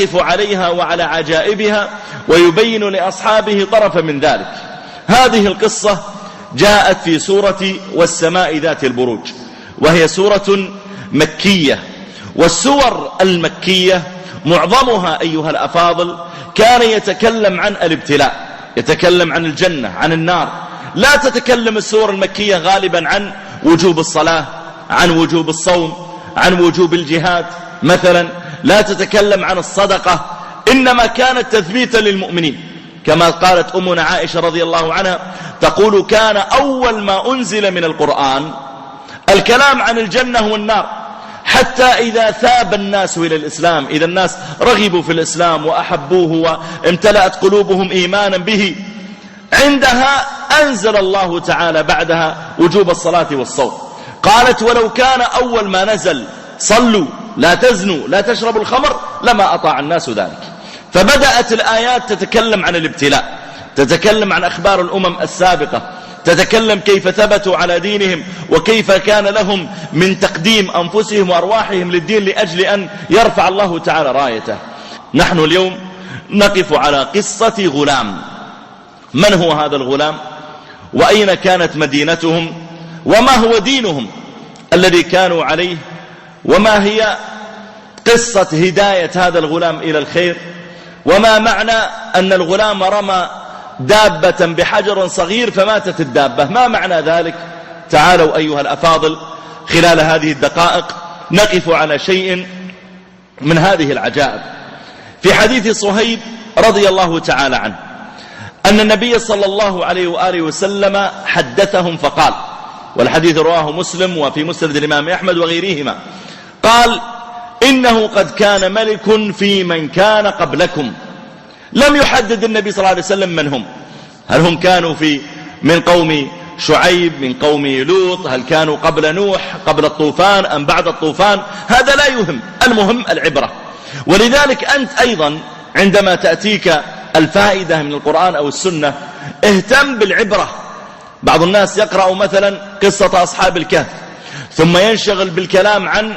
يقف عليها وعلى عجائبها ويبين لأصحابه طرفا من ذلك. هذه القصة جاءت في سورة والسماء ذات البروج، وهي سورة مكية، والسور المكية معظمها أيها الأفاضل كان يتكلم عن الابتلاء، يتكلم عن الجنة، عن النار. لا تتكلم السور المكية غالبا عن وجوب الصلاة، عن وجوب الصوم، عن وجوب الجهاد مثلا، لا تتكلم عن الصدقة، إنما كانت تثبيتا للمؤمنين، كما قالت أمنا عائشة رضي الله عنها تقول: كان أول ما أنزل من القرآن الكلام عن الجنة والنار، حتى إذا ثاب الناس إلى الإسلام، إذا الناس رغبوا في الإسلام وأحبوه وامتلأت قلوبهم إيمانا به، عندها أنزل الله تعالى بعدها وجوب الصلاة والصوم. قالت: ولو كان أول ما نزل صلوا لا تزنوا لا تشربوا الخمر لما أطاع الناس ذلك. فبدأت الآيات تتكلم عن الابتلاء، تتكلم عن أخبار الأمم السابقة، تتكلم كيف ثبتوا على دينهم وكيف كان لهم من تقديم أنفسهم وأرواحهم للدين لأجل أن يرفع الله تعالى رايته. نحن اليوم نقف على قصة غلام. من هو هذا الغلام؟ وأين كانت مدينتهم؟ وما هو دينهم الذي كانوا عليه؟ وما هي قصة هداية هذا الغلام إلى الخير؟ وما معنى أن الغلام رمى دابة بحجر صغير فماتت الدابة؟ ما معنى ذلك؟ تعالوا أيها الأفاضل خلال هذه الدقائق نقف على شيء من هذه العجائب. في حديث صهيب رضي الله تعالى عنه أن النبي صلى الله عليه وآله وسلم حدثهم فقال، والحديث رواه مسلم وفي مسند الإمام أحمد وغيرهما، قال: إنه قد كان ملك في من كان قبلكم. لم يحدد النبي صلى الله عليه وسلم من هم، هل هم كانوا من قوم شعيب، من قوم لوط، هل كانوا قبل نوح، قبل الطوفان أم بعد الطوفان؟ هذا لا يهم، المهم العبرة. ولذلك أنت أيضا عندما تأتيك الفائدة من القرآن أو السنة اهتم بالعبرة. بعض الناس يقرأ مثلا قصة أصحاب الكهف ثم ينشغل بالكلام عن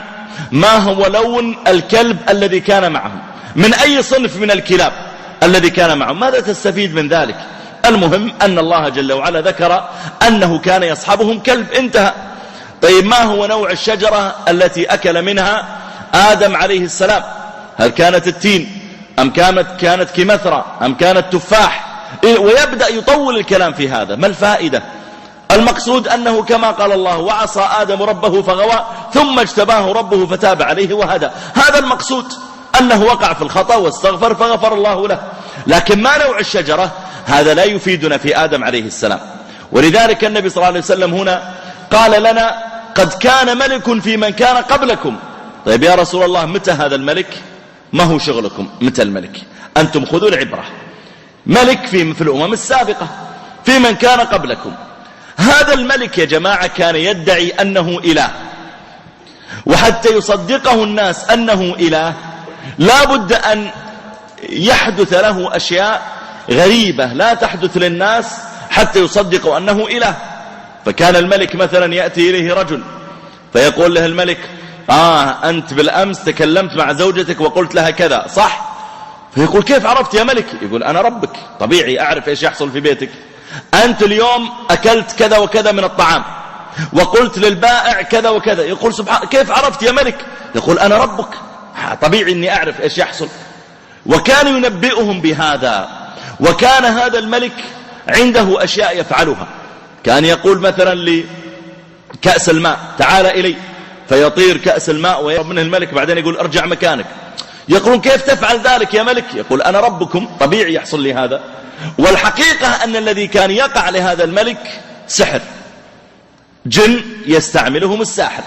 ما هو لون الكلب الذي كان معهم، من أي صنف من الكلاب الذي كان معهم، ماذا تستفيد من ذلك؟ المهم أن الله جل وعلا ذكر أنه كان يصحبهم كلب، انتهى. طيب ما هو نوع الشجرة التي أكل منها آدم عليه السلام؟ هل كانت التين أم كانت كمثرى أم كانت تفاح؟ ويبدأ يطول الكلام في هذا. ما الفائدة؟ المقصود أنه كما قال الله: وعصى آدم ربه فغوى ثم اجتباه ربه فتاب عليه وهدى. هذا المقصود، أنه وقع في الخطأ واستغفر فغفر الله له. لكن ما نوع الشجرة؟ هذا لا يفيدنا في آدم عليه السلام. ولذلك النبي صلى الله عليه وسلم هنا قال لنا: قد كان ملك في من كان قبلكم. طيب يا رسول الله، متى هذا الملك؟ ما هو شغلكم متى الملك؟ أنتم خذوا العبرة. ملك في الأمم السابقة، في من كان قبلكم. هذا الملك يا جماعة كان يدعي أنه إله، وحتى يصدقه الناس أنه إله لا بد أن يحدث له أشياء غريبة لا تحدث للناس حتى يصدقوا أنه إله. فكان الملك مثلا يأتي إليه رجل فيقول له الملك: أنت بالأمس تكلمت مع زوجتك وقلت لها كذا، صح؟ فيقول: كيف عرفت يا ملك؟ يقول: أنا ربك، طبيعي أعرف إيش يحصل في بيتك. أنت اليوم أكلت كذا وكذا من الطعام وقلت للبائع كذا وكذا. يقول: كيف عرفت يا ملك؟ يقول: أنا ربك، طبيعي أني أعرف إيش يحصل. وكان ينبئهم بهذا. وكان هذا الملك عنده أشياء يفعلها. كان يقول مثلا لكأس الماء: تعال إلي، فيطير كأس الماء ويرب منه الملك، بعدين يقول: ارجع مكانك. يقولون: كيف تفعل ذلك يا ملك؟ يقول: أنا ربكم، طبيعي يحصل لي هذا. والحقيقة أن الذي كان يقع لهذا الملك سحر، جن يستعملهم الساحر.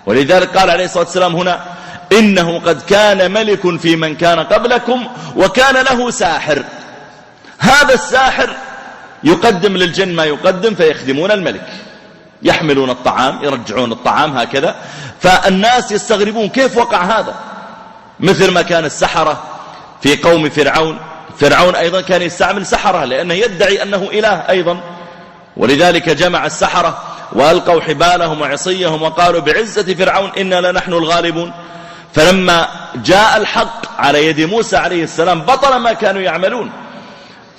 ولذلك قال عليه الصلاة والسلام هنا: إنه قد كان ملك في من كان قبلكم وكان له ساحر. هذا الساحر يقدم للجن ما يقدم فيخدمون الملك، يحملون الطعام يرجعون الطعام هكذا. فالناس يستغربون كيف وقع هذا، مثل ما كان السحرة في قوم فرعون. فرعون أيضا كان يستعمل سحرة لأنه يدعي أنه إله أيضا. ولذلك جمع السحرة وألقوا حبالهم وعصيهم وقالوا: بعزة فرعون إنا لنحن الغالبون. فلما جاء الحق على يد موسى عليه السلام بطل ما كانوا يعملون.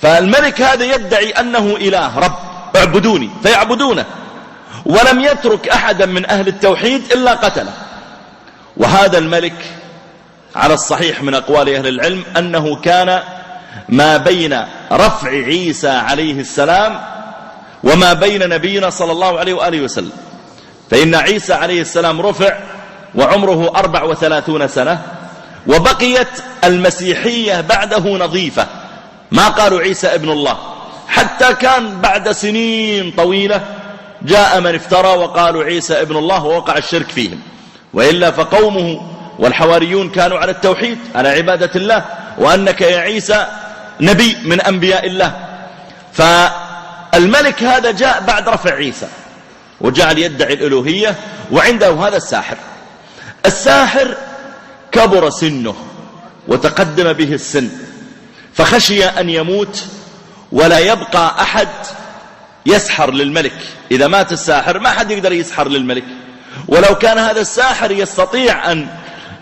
فالملك هذا يدعي أنه إله رب، اعبدوني، فيعبدونه، ولم يترك أحدا من أهل التوحيد إلا قتله. وهذا الملك على الصحيح من أقوال أهل العلم أنه كان ما بين رفع عيسى عليه السلام وما بين نبينا صلى الله عليه وآله وسلم. فإن عيسى عليه السلام رفع وعمره 34 سنة، وبقيت المسيحية بعده نظيفة، ما قالوا عيسى ابن الله، حتى كان بعد سنين طويلة جاء من افترى وقالوا عيسى ابن الله ووقع الشرك فيهم. وإلا فقومه والحواريون كانوا على التوحيد، على عبادة الله، وأنك يا عيسى نبي من أنبياء الله. فالملك هذا جاء بعد رفع عيسى وجعل يدعي الألوهية، وعنده هذا الساحر. الساحر كبر سنه وتقدم به السن، فخشي أن يموت ولا يبقى أحد يسحر للملك. إذا مات الساحر ما حد يقدر يسحر للملك، ولو كان هذا الساحر يستطيع أن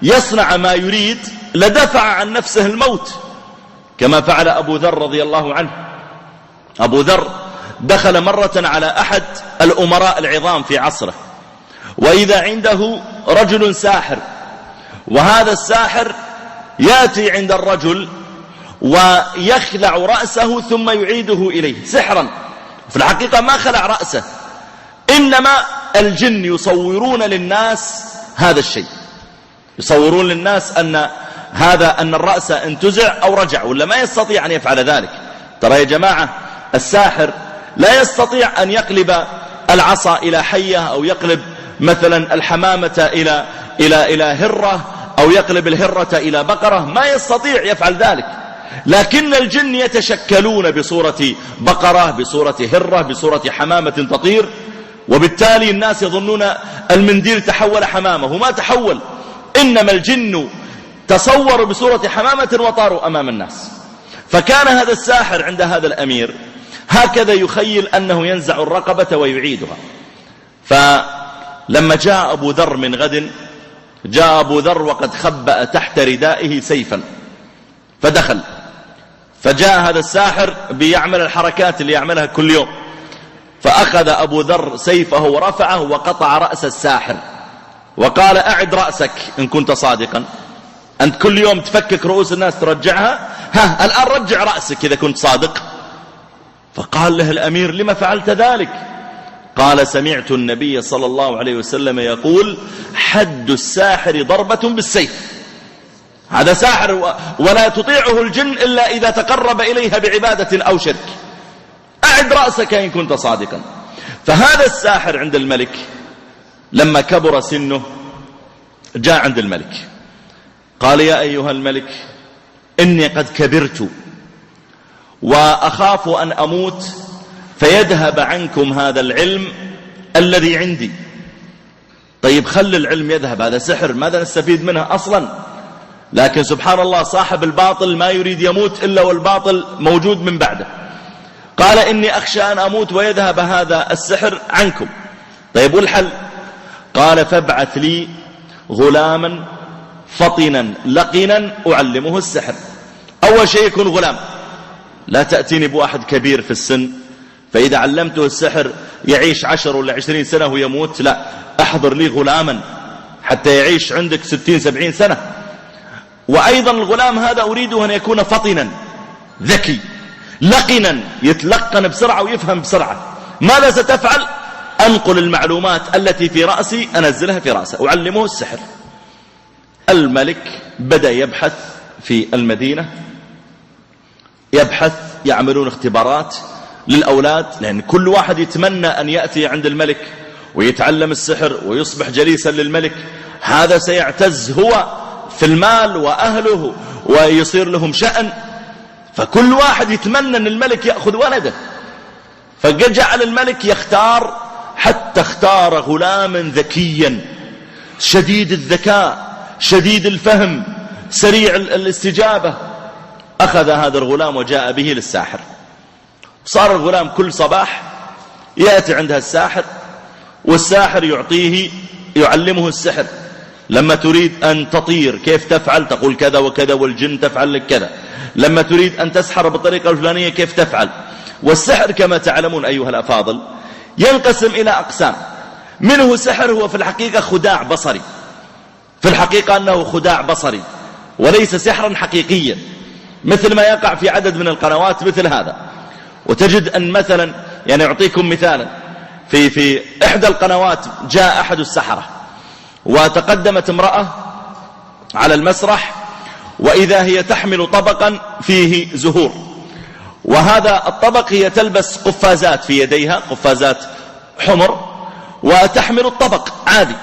يصنع ما يريد لدفع عن نفسه الموت، كما فعل أبو ذر رضي الله عنه. أبو ذر دخل مرة على أحد الأمراء العظام في عصره، وإذا عنده رجل ساحر، وهذا الساحر يأتي عند الرجل ويخلع رأسه ثم يعيده إليه سحرا. في الحقيقة ما خلع رأسه، إنما الجن يصورون للناس هذا الشيء، يصورون للناس أن الرأس انتزع أو رجع، ولا ما يستطيع أن يفعل ذلك. ترى يا جماعة الساحر لا يستطيع أن يقلب العصا إلى حية، أو يقلب مثلا الحمامة إلى هرة، أو يقلب الهرة إلى بقرة، ما يستطيع يفعل ذلك. لكن الجن يتشكلون بصورة بقرة، بصورة هرة، بصورة حمامة تطير، وبالتالي الناس يظنون المنديل تحول حمامة، وما تحول، إنما الجن تصوروا بصورة حمامة وطاروا أمام الناس. فكان هذا الساحر عند هذا الأمير هكذا يخيل أنه ينزع الرقبة ويعيدها. فلما جاء أبو ذر من غد، جاء أبو ذر وقد خبأ تحت ردائه سيفا، فدخل، فجاء هذا الساحر بيعمل الحركات اللي يعملها كل يوم، فأخذ أبو ذر سيفه ورفعه وقطع رأس الساحر، وقال أعد رأسك إن كنت صادقا، أنت كل يوم تفكك رؤوس الناس ترجعها، الآن رجع رأسك إذا كنت صادق. فقال له الأمير لما فعلت ذلك؟ قال سمعت النبي صلى الله عليه وسلم يقول حد الساحر ضربة بالسيف. هذا ساحر ولا تطيعه الجن إلا إذا تقرب إليها بعبادة أو شرك، أعد رأسك إن كنت صادقا. فهذا الساحر عند الملك لما كبر سنه جاء عند الملك قال يا أيها الملك إني قد كبرت وأخاف أن أموت فيذهب عنكم هذا العلم الذي عندي. طيب خل العلم يذهب، هذا سحر ماذا نستفيد منه أصلا؟ لكن سبحان الله صاحب الباطل ما يريد يموت إلا والباطل موجود من بعده. قال إني أخشى أن أموت ويذهب هذا السحر عنكم. طيب والحل؟ قال فابعث لي غلاما فطنا لقنا أعلمه السحر. أول شيء يكون غلام، لا تأتيني بواحد كبير في السن فإذا علمته السحر يعيش 10 ولا 20 سنة ويموت، لا، أحضر لي غلاما حتى يعيش عندك 60-70 سنة. وأيضا الغلام هذا أريده أن يكون فطنا ذكي لقنا، يتلقن بسرعة ويفهم بسرعة. ماذا ستفعل؟ أنقل المعلومات التي في رأسي أنزلها في رأسه، أعلمه السحر. الملك بدأ يبحث في المدينة، يبحث، يعملون اختبارات للأولاد، لأن كل واحد يتمنى أن يأتي عند الملك ويتعلم السحر ويصبح جليسا للملك، هذا سيعتز هو في المال وأهله ويصير لهم شأن، فكل واحد يتمنى أن الملك يأخذ ولده. فجعل الملك يختار، حتى اختار غلاما ذكيا شديد الذكاء شديد الفهم سريع الاستجابة. أخذ هذا الغلام وجاء به للساحر. صار الغلام كل صباح يأتي عندها الساحر، والساحر يعلمه السحر. لما تريد أن تطير كيف تفعل؟ تقول كذا وكذا والجن تفعل لك كذا. لما تريد أن تسحر بالطريقة الفلانية كيف تفعل؟ والسحر كما تعلمون أيها الأفاضل ينقسم إلى أقسام. منه سحر هو في الحقيقة خداع بصري، في الحقيقة أنه خداع بصري وليس سحرا حقيقيا، مثل ما يقع في عدد من القنوات مثل هذا. وتجد أن مثلا يعني أعطيكم مثالا، في إحدى القنوات جاء أحد السحرة وتقدمت امرأة على المسرح وإذا هي تحمل طبقا فيه زهور، وهذا الطبق هي تلبس قفازات في يديها، قفازات حمر، وتحمل الطبق عادي.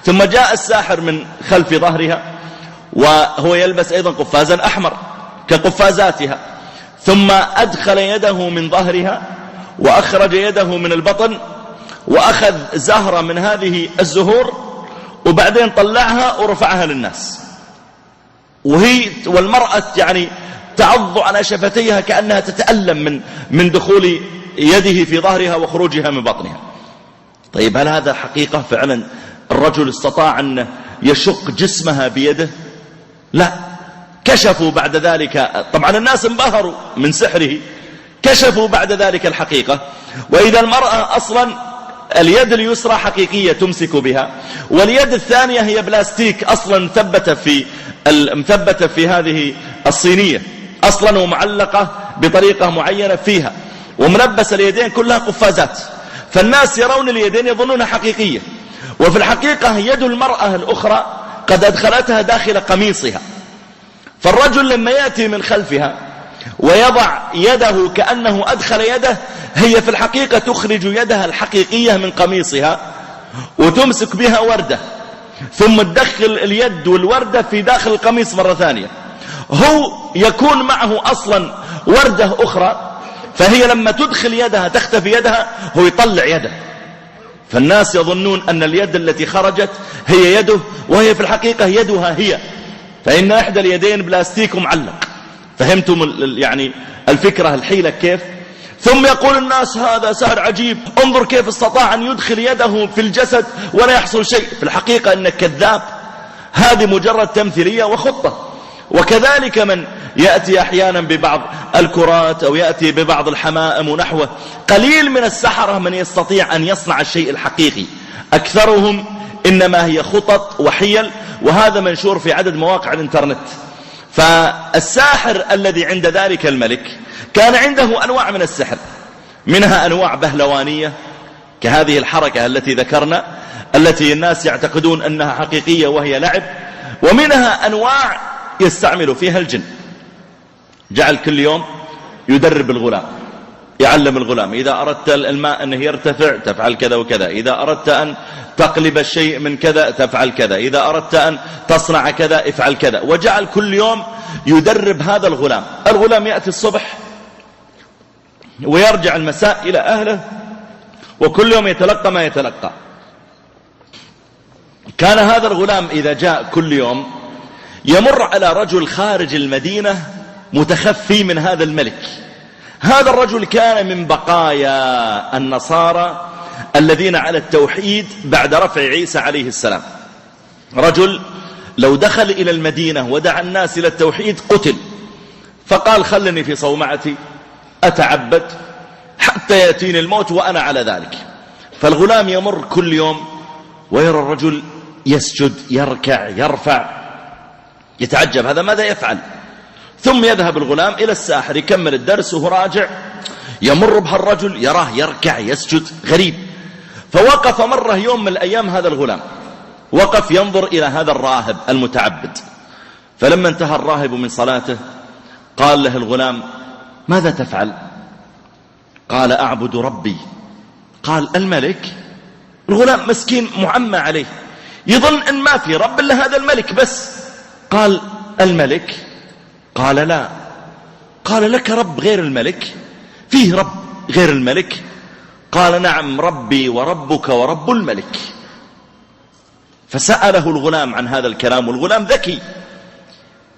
ثم جاء الساحر من خلف ظهرها وهو يلبس أيضا قفازا أحمر كقفازاتها، ثم أدخل يده من ظهرها وأخرج يده من البطن وأخذ زهرة من هذه الزهور وبعدين طلعها ورفعها للناس، والمرأة يعني تعض على شفتيها كأنها تتألم من دخول يده في ظهرها وخروجها من بطنها. طيب هل هذا حقيقة فعلا الرجل استطاع أن يشق جسمها بيده؟ لا. كشفوا بعد ذلك، طبعا الناس انبهروا من سحره، كشفوا بعد ذلك الحقيقة. وإذا المرأة أصلا اليد اليسرى حقيقية تمسك بها، واليد الثانية هي بلاستيك أصلا مثبتة في هذه الصينية أصلا ومعلقة بطريقة معينة فيها، وملبس اليدين كلها قفازات، فالناس يرون اليدين يظنونها حقيقية، وفي الحقيقة يد المرأة الأخرى قد أدخلتها داخل قميصها. فالرجل لما يأتي من خلفها ويضع يده كأنه أدخل يده، هي في الحقيقة تخرج يدها الحقيقية من قميصها وتمسك بها وردة، ثم تدخل اليد والوردة في داخل القميص مرة ثانية. هو يكون معه أصلا وردة أخرى، فهي لما تدخل يدها تختفي يدها، هو يطلع يده، فالناس يظنون أن اليد التي خرجت هي يده، وهي في الحقيقة يدها هي، فإن إحدى اليدين بلاستيك معلق. فهمتم يعني الفكرة الحيلة كيف؟ ثم يقول الناس هذا سحر عجيب، انظر كيف استطاع أن يدخل يده في الجسد ولا يحصل شيء. في الحقيقة أنك كذاب، هذه مجرد تمثيلية وخطة. وكذلك من يأتي أحيانا ببعض الكرات أو يأتي ببعض الحمائم ونحوه، قليل من السحرة من يستطيع أن يصنع الشيء الحقيقي، أكثرهم إنما هي خطط وحيل، وهذا منشور في عدد مواقع الانترنت. فالساحر الذي عند ذلك الملك كان عنده أنواع من السحر، منها أنواع بهلوانية كهذه الحركة التي ذكرنا، التي الناس يعتقدون أنها حقيقية وهي لعب، ومنها أنواع يستعمل فيها الجن. جعل كل يوم يدرب الغلام، يعلم الغلام إذا أردت الماء أنه يرتفع تفعل كذا وكذا، إذا أردت أن تقلب الشيء من كذا تفعل كذا، إذا أردت أن تصنع كذا افعل كذا. وجعل كل يوم يدرب هذا الغلام. الغلام يأتي الصبح ويرجع المساء إلى أهله، وكل يوم يتلقى ما يتلقى. كان هذا الغلام إذا جاء كل يوم يمر على رجل خارج المدينة متخفي من هذا الملك. هذا الرجل كان من بقايا النصارى الذين على التوحيد بعد رفع عيسى عليه السلام. رجل لو دخل إلى المدينة ودعا الناس إلى التوحيد قتل، فقال خلني في صومعتي أتعبد حتى يأتيني الموت وأنا على ذلك. فالغلام يمر كل يوم ويرى الرجل يسجد يركع يرفع، يتعجب هذا ماذا يفعل. ثم يذهب الغلام إلى الساحر يكمل الدرس وهو راجع يمر بهالرجل يراه يركع يسجد غريب. فوقف مرة يوم من الأيام هذا الغلام وقف ينظر إلى هذا الراهب المتعبد، فلما انتهى الراهب من صلاته قال له الغلام ماذا تفعل؟ قال أعبد ربي. قال الملك؟ الغلام مسكين معمى عليه يظن أن ما في رب إلا هذا الملك بس. قال الملك؟ قال لا. قال لك رب غير الملك؟ فيه رب غير الملك؟ قال نعم ربي وربك ورب الملك. فسأله الغلام عن هذا الكلام، والغلام ذكي،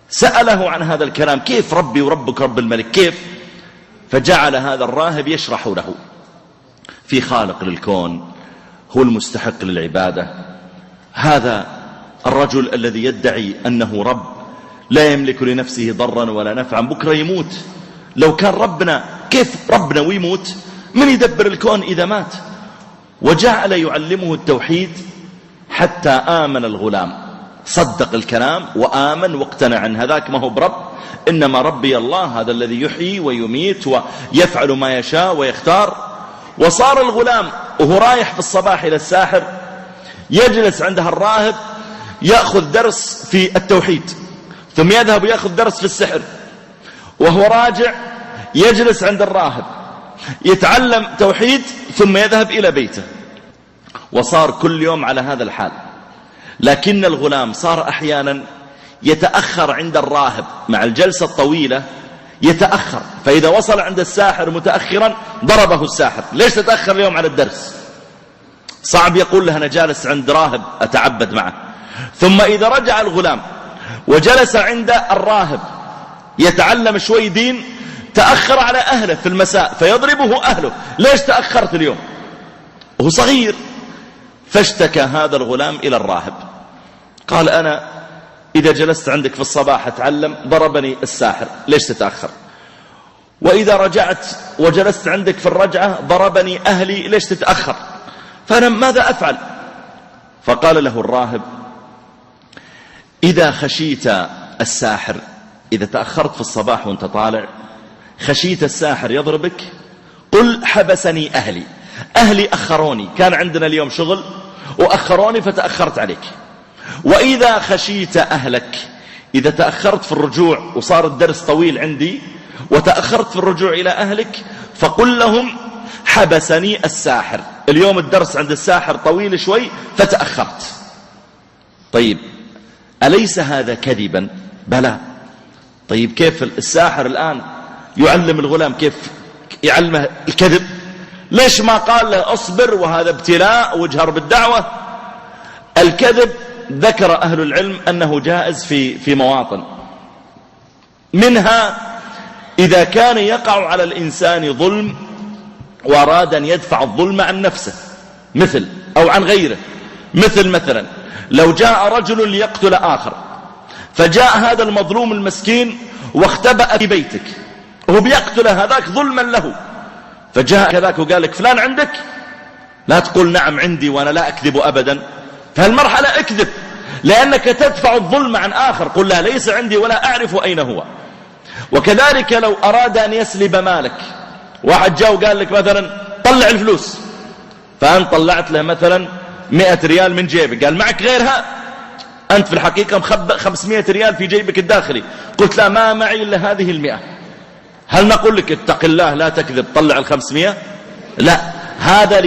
سأله عن هذا الكلام كيف ربي وربك رب الملك كيف؟ فجعل هذا الراهب يشرح له في خالق للكون، هو المستحق للعبادة، هذا الرجل الذي يدعي أنه رب لا يملك لنفسه ضرا ولا نفعا بكرة يموت. لو كان ربنا، كيف ربنا ويموت؟ من يدبر الكون إذا مات؟ وجعل يعلمه التوحيد حتى آمن الغلام، صدق الكلام وآمن واقتنع عن هذاك ما هو برب، إنما ربي الله هذا الذي يحيي ويميت ويفعل ما يشاء ويختار. وصار الغلام وهو رايح في الصباح إلى الساحر يجلس عندها الراهب يأخذ درس في التوحيد، ثم يذهب ويأخذ درس في السحر، وهو راجع يجلس عند الراهب يتعلم توحيد ثم يذهب إلى بيته. وصار كل يوم على هذا الحال. لكن الغلام صار أحيانا يتأخر عند الراهب مع الجلسة الطويلة، يتأخر، فإذا وصل عند الساحر متأخرا ضربه الساحر. ليش تتأخر اليوم على الدرس؟ صعب يقول له أنا جالس عند راهب أتعبد معه. ثم إذا رجع الغلام وجلس عند الراهب يتعلم شوي دين، تأخر على أهله في المساء فيضربه أهله، ليش تأخرت اليوم؟ وهو صغير. فاشتكى هذا الغلام إلى الراهب، قال أنا إذا جلست عندك في الصباح أتعلم ضربني الساحر، ليش تتأخر؟ وإذا رجعت وجلست عندك في الرجعة ضربني أهلي، ليش تتأخر؟ فأنا ماذا أفعل؟ فقال له الراهب إذا خشيت الساحر، إذا تأخرت في الصباح وانت طالع خشيت الساحر يضربك، قل حبسني أهلي، أهلي أخروني، كان عندنا اليوم شغل وأخروني فتأخرت عليك. وإذا خشيت أهلك، إذا تأخرت في الرجوع وصار الدرس طويل عندي وتأخرت في الرجوع إلى أهلك، فقل لهم حبسني الساحر، اليوم الدرس عند الساحر طويل شوي فتأخرت. طيب أليس هذا كذبا؟ بلى. طيب كيف الساحر الآن يعلم الغلام كيف يعلمه الكذب؟ ليش ما قال له اصبر وهذا ابتلاء واجهر بالدعوة؟ الكذب ذكر أهل العلم أنه جائز في مواطن، منها إذا كان يقع على الإنسان ظلم وأراد أن يدفع الظلم عن نفسه مثل أو عن غيره، مثلا لو جاء رجل ليقتل آخر، فجاء هذا المظلوم المسكين واختبأ في بيتك وهو بيقتل هذاك ظلما له، فجاء كذاك وقال لك فلان عندك؟ لا تقول نعم عندي وأنا لا أكذب أبدا، فهالمرحلة اكذب لأنك تدفع الظلم عن آخر، قل لا ليس عندي ولا أعرف أين هو. وكذلك لو أراد أن يسلب مالك، واحد جاء وقال لك مثلا طلع الفلوس، فأنت طلعت له مثلا 100 ريال من جيبك، قال معك غيرها؟ أنت في الحقيقة مخبأ 500 ريال في جيبك الداخلي، قلت لا ما معي إلا هذه 100. هل نقول لك اتق الله لا تكذب طلع 500؟ لا، هذا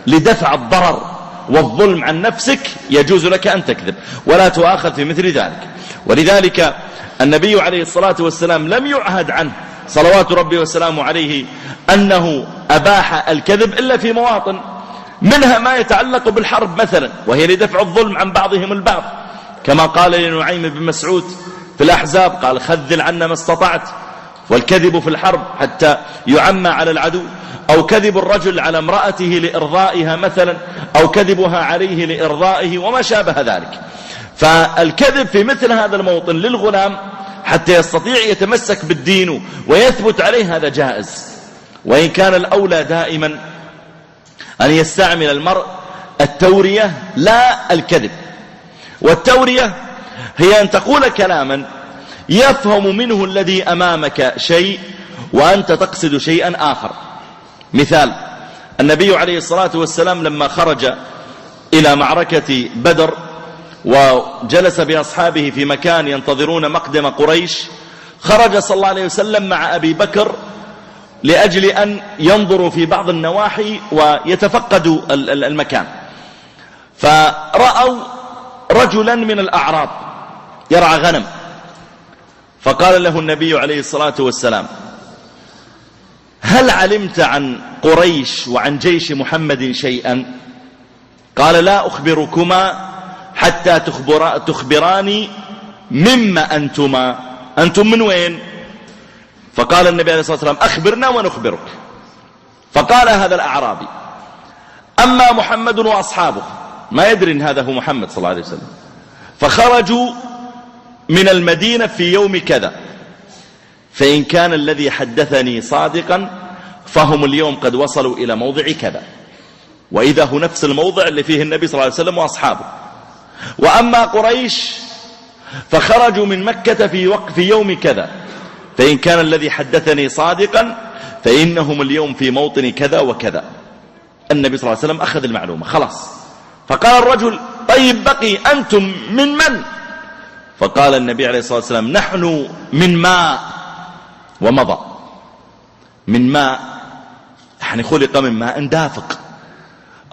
لدفع الضرر والظلم عن نفسك يجوز لك أن تكذب ولا تؤاخذ في مثل ذلك. ولذلك النبي عليه الصلاة والسلام لم يعهد عنه صلوات ربي وسلامه عليه أنه أباح الكذب إلا في مواطن، منها ما يتعلق بالحرب مثلا، وهي لدفع الظلم عن بعضهم البعض، كما قال لنعيم بن مسعود في الأحزاب، قال خذل عنا ما استطعت. والكذب في الحرب حتى يعمى على العدو، أو كذب الرجل على امرأته لإرضائها مثلا، أو كذبها عليه لإرضائه وما شابه ذلك. فالكذب في مثل هذا الموطن للغلام حتى يستطيع يتمسك بالدين ويثبت عليه هذا جائز، وإن كان الأولى دائما أن يستعمل المرء التورية لا الكذب. والتورية هي أن تقول كلاما يفهم منه الذي أمامك شيء وأنت تقصد شيئا آخر. مثال، النبي عليه الصلاة والسلام لما خرج إلى معركة بدر وجلس بأصحابه في مكان ينتظرون مقدم قريش، خرج صلى الله عليه وسلم مع أبي بكر لأجل أن ينظروا في بعض النواحي ويتفقدوا المكان، فرأوا رجلا من الأعراب يرعى غنم، فقال له النبي عليه الصلاة والسلام هل علمت عن قريش وعن جيش محمد شيئا؟ قال لا أخبركما حتى تخبراني مما أنتما، أنتم من وين؟ فقال النبي عليه الصلاة والسلام أخبرنا ونخبرك. فقال هذا الأعرابي أما محمد وأصحابه، ما يدري أن هذا هو محمد صلى الله عليه وسلم، فخرجوا من المدينة في يوم كذا، فإن كان الذي حدثني صادقا فهم اليوم قد وصلوا إلى موضع كذا، وإذا هو نفس الموضع اللي فيه النبي صلى الله عليه وسلم وأصحابه. وأما قريش فخرجوا من مكة في يوم كذا، فإن كان الذي حدثني صادقا فإنهم اليوم في موطن كذا وكذا. النبي صلى الله عليه وسلم أخذ المعلومة خلاص. فقال الرجل: طيب بقي أنتم من من؟ فقال النبي عليه الصلاة والسلام: نحن من ماء. ومضى. من ماء يعني خلق من ماء دافق.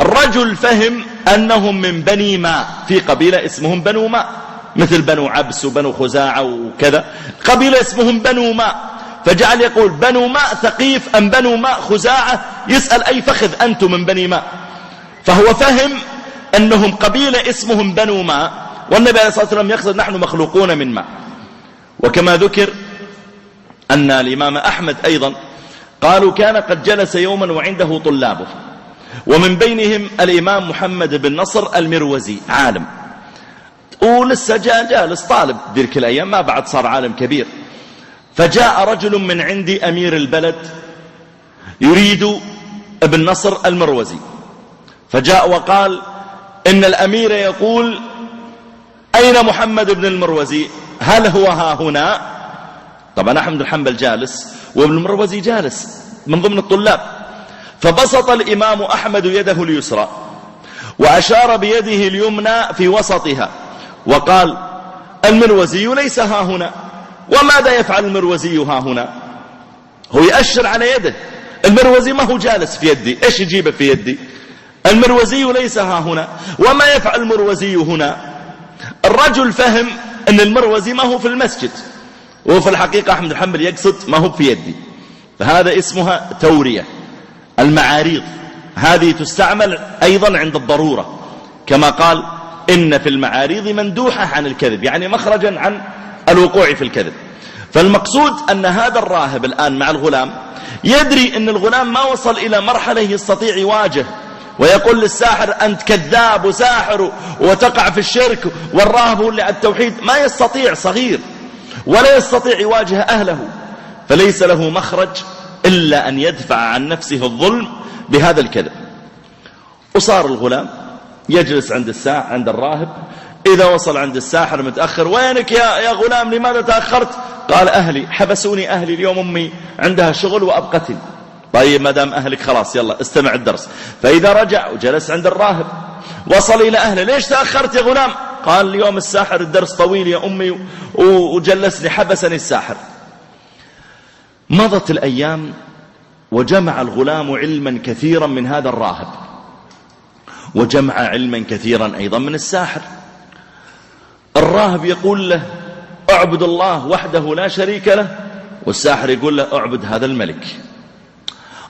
الرجل فهم أنهم من بني ماء، في قبيلة اسمهم بنو ماء، مثل بنو عبس وبنو خزاعة وكذا، قبيلة اسمهم بنو ماء، فجعل يقول: بنو ماء ثقيف أم بنو ماء خزاعة؟ يسأل أي فخذ أنتم من بني ماء. فهو فهم أنهم قبيلة اسمهم بنو ماء، والنبي عليه الصلاة والسلام يقصد نحن مخلوقون من ماء. وكما ذكر أن الإمام أحمد أيضا قالوا كان قد جلس يوما وعنده طلابه، ومن بينهم الإمام محمد بن نصر المروزي عالم، ولسه جالس طالب ذلك الأيام، ما بعد صار عالم كبير. فجاء رجل من عند أمير البلد يريد ابن نصر المروزي، فجاء وقال: إن الأمير يقول أين محمد بن المروزي؟ هل هو ها هنا؟ طبعا أحمد بن حنبل جالس وابن المروزي جالس من ضمن الطلاب. فبسط الإمام أحمد يده اليسرى وأشار بيده اليمنى في وسطها وقال: المروزي ليس ها هنا. وماذا يفعل المروزي ها هنا؟ هو يأشر على يده، المروزي ما هو جالس في يدي، إيش يجيبه في يدي؟ المروزي ليس ها هنا. وما يفعل المروزي هنا؟ الرجل فهم أن المروزي ما هو في المسجد، وفي الحقيقة أحمد بن حنبل يقصد ما هو في يدي. فهذا اسمها تورية. المعاريض هذه تستعمل أيضا عند الضرورة، كما قال: إن في المعاريض مندوحة عن الكذب، يعني مخرجا عن الوقوع في الكذب. فالمقصود أن هذا الراهب الآن مع الغلام يدري أن الغلام ما وصل إلى مرحلة يستطيع يواجه ويقول للساحر: أنت كذاب وساحر وتقع في الشرك، والراهب هو اللي على التوحيد. ما يستطيع، صغير ولا يستطيع يواجه أهله، فليس له مخرج إلا أن يدفع عن نفسه الظلم بهذا الكذب. وصار الغلام يجلس عند الراهب، إذا وصل عند الساحر متأخر: وينك يا غلام، لماذا تأخرت؟ قال: أهلي حبسوني، أهلي اليوم أمي عندها شغل وأبقتني. طيب ما دام أهلك خلاص يلا استمع الدرس. فإذا رجع وجلس عند الراهب وصل إلى أهله: ليش تأخرت يا غلام؟ قال: اليوم الساحر الدرس طويل يا أمي وجلسني، حبسني الساحر. مضت الأيام وجمع الغلام علما كثيرا من هذا الراهب، وجمع علما كثيرا أيضا من الساحر. الراهب يقول له: اعبد الله وحده لا شريك له، والساحر يقول له: اعبد هذا الملك.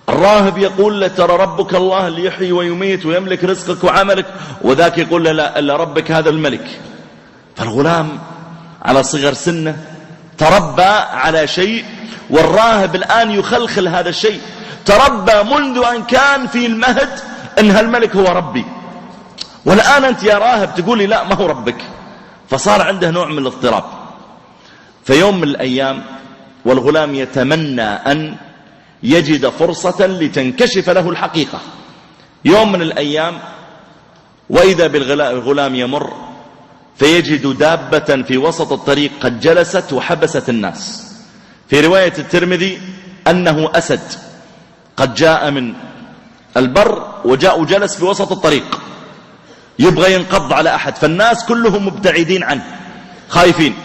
الراهب يقول له: ترى ربك الله اللي يحيي ويميت ويملك رزقك وعملك، وذاك يقول له: لا، إلا ربك هذا الملك. فالغلام على صغر سنه تربى على شيء، والراهب الآن يخلخل هذا الشيء. تربى منذ أن كان في المهد أن هالملك هو ربي، والآن أنت يا راهب تقول لي لا ما هو ربك. فصار عنده نوع من الاضطراب. فيوم من الأيام والغلام يتمنى أن يجد فرصة لتنكشف له الحقيقة. يوم من الأيام وإذا بالغلام يمر فيجد دابة في وسط الطريق قد جلست وحبست الناس. في رواية الترمذي أنه أسد قد جاء من البر وجاء وجلس في وسط الطريق يبغى ينقض على أحد، فالناس كلهم مبتعدين عنه خايفين.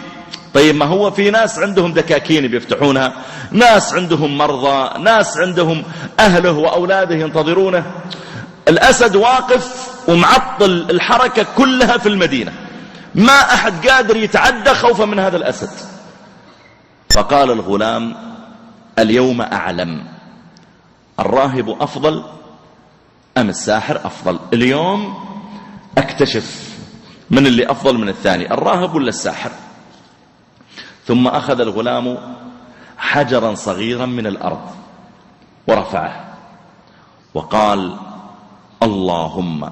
طيب ما هو في ناس عندهم دكاكين بيفتحونها، ناس عندهم مرضى، ناس عندهم أهله وأولاده ينتظرونه. الأسد واقف ومعطل الحركة كلها في المدينة، ما أحد قادر يتعدى خوفا من هذا الأسد. فقال الغلام: اليوم أعلم الراهب أفضل أم الساحر أفضل، اليوم أكتشف من اللي أفضل من الثاني، الراهب ولا الساحر. ثم أخذ الغلام حجرا صغيرا من الأرض ورفعه وقال: اللهم.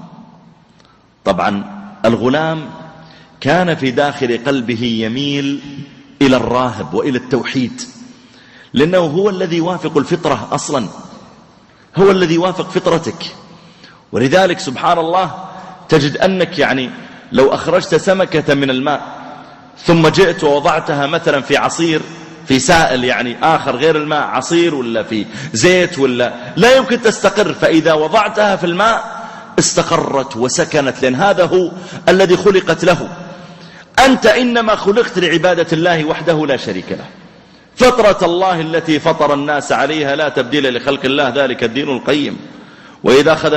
طبعا الغلام كان في داخل قلبه يميل إلى الراهب وإلى التوحيد، لأنه هو الذي يوافق الفطرة أصلا، هو الذي يوافق فطرتك. ولذلك سبحان الله تجد أنك يعني لو أخرجت سمكة من الماء ثم جئت ووضعتها مثلا في عصير، في سائل يعني آخر غير الماء، عصير ولا في زيت ولا، لا يمكن تستقر. فإذا وضعتها في الماء استقرت وسكنت، لأن هذا هو الذي خلقت له. أنت إنما خلقت لعبادة الله وحده لا شريك له. فطرة الله التي فطر الناس عليها لا تبديل لخلق الله، ذلك الدين القيم. وإذا أخذ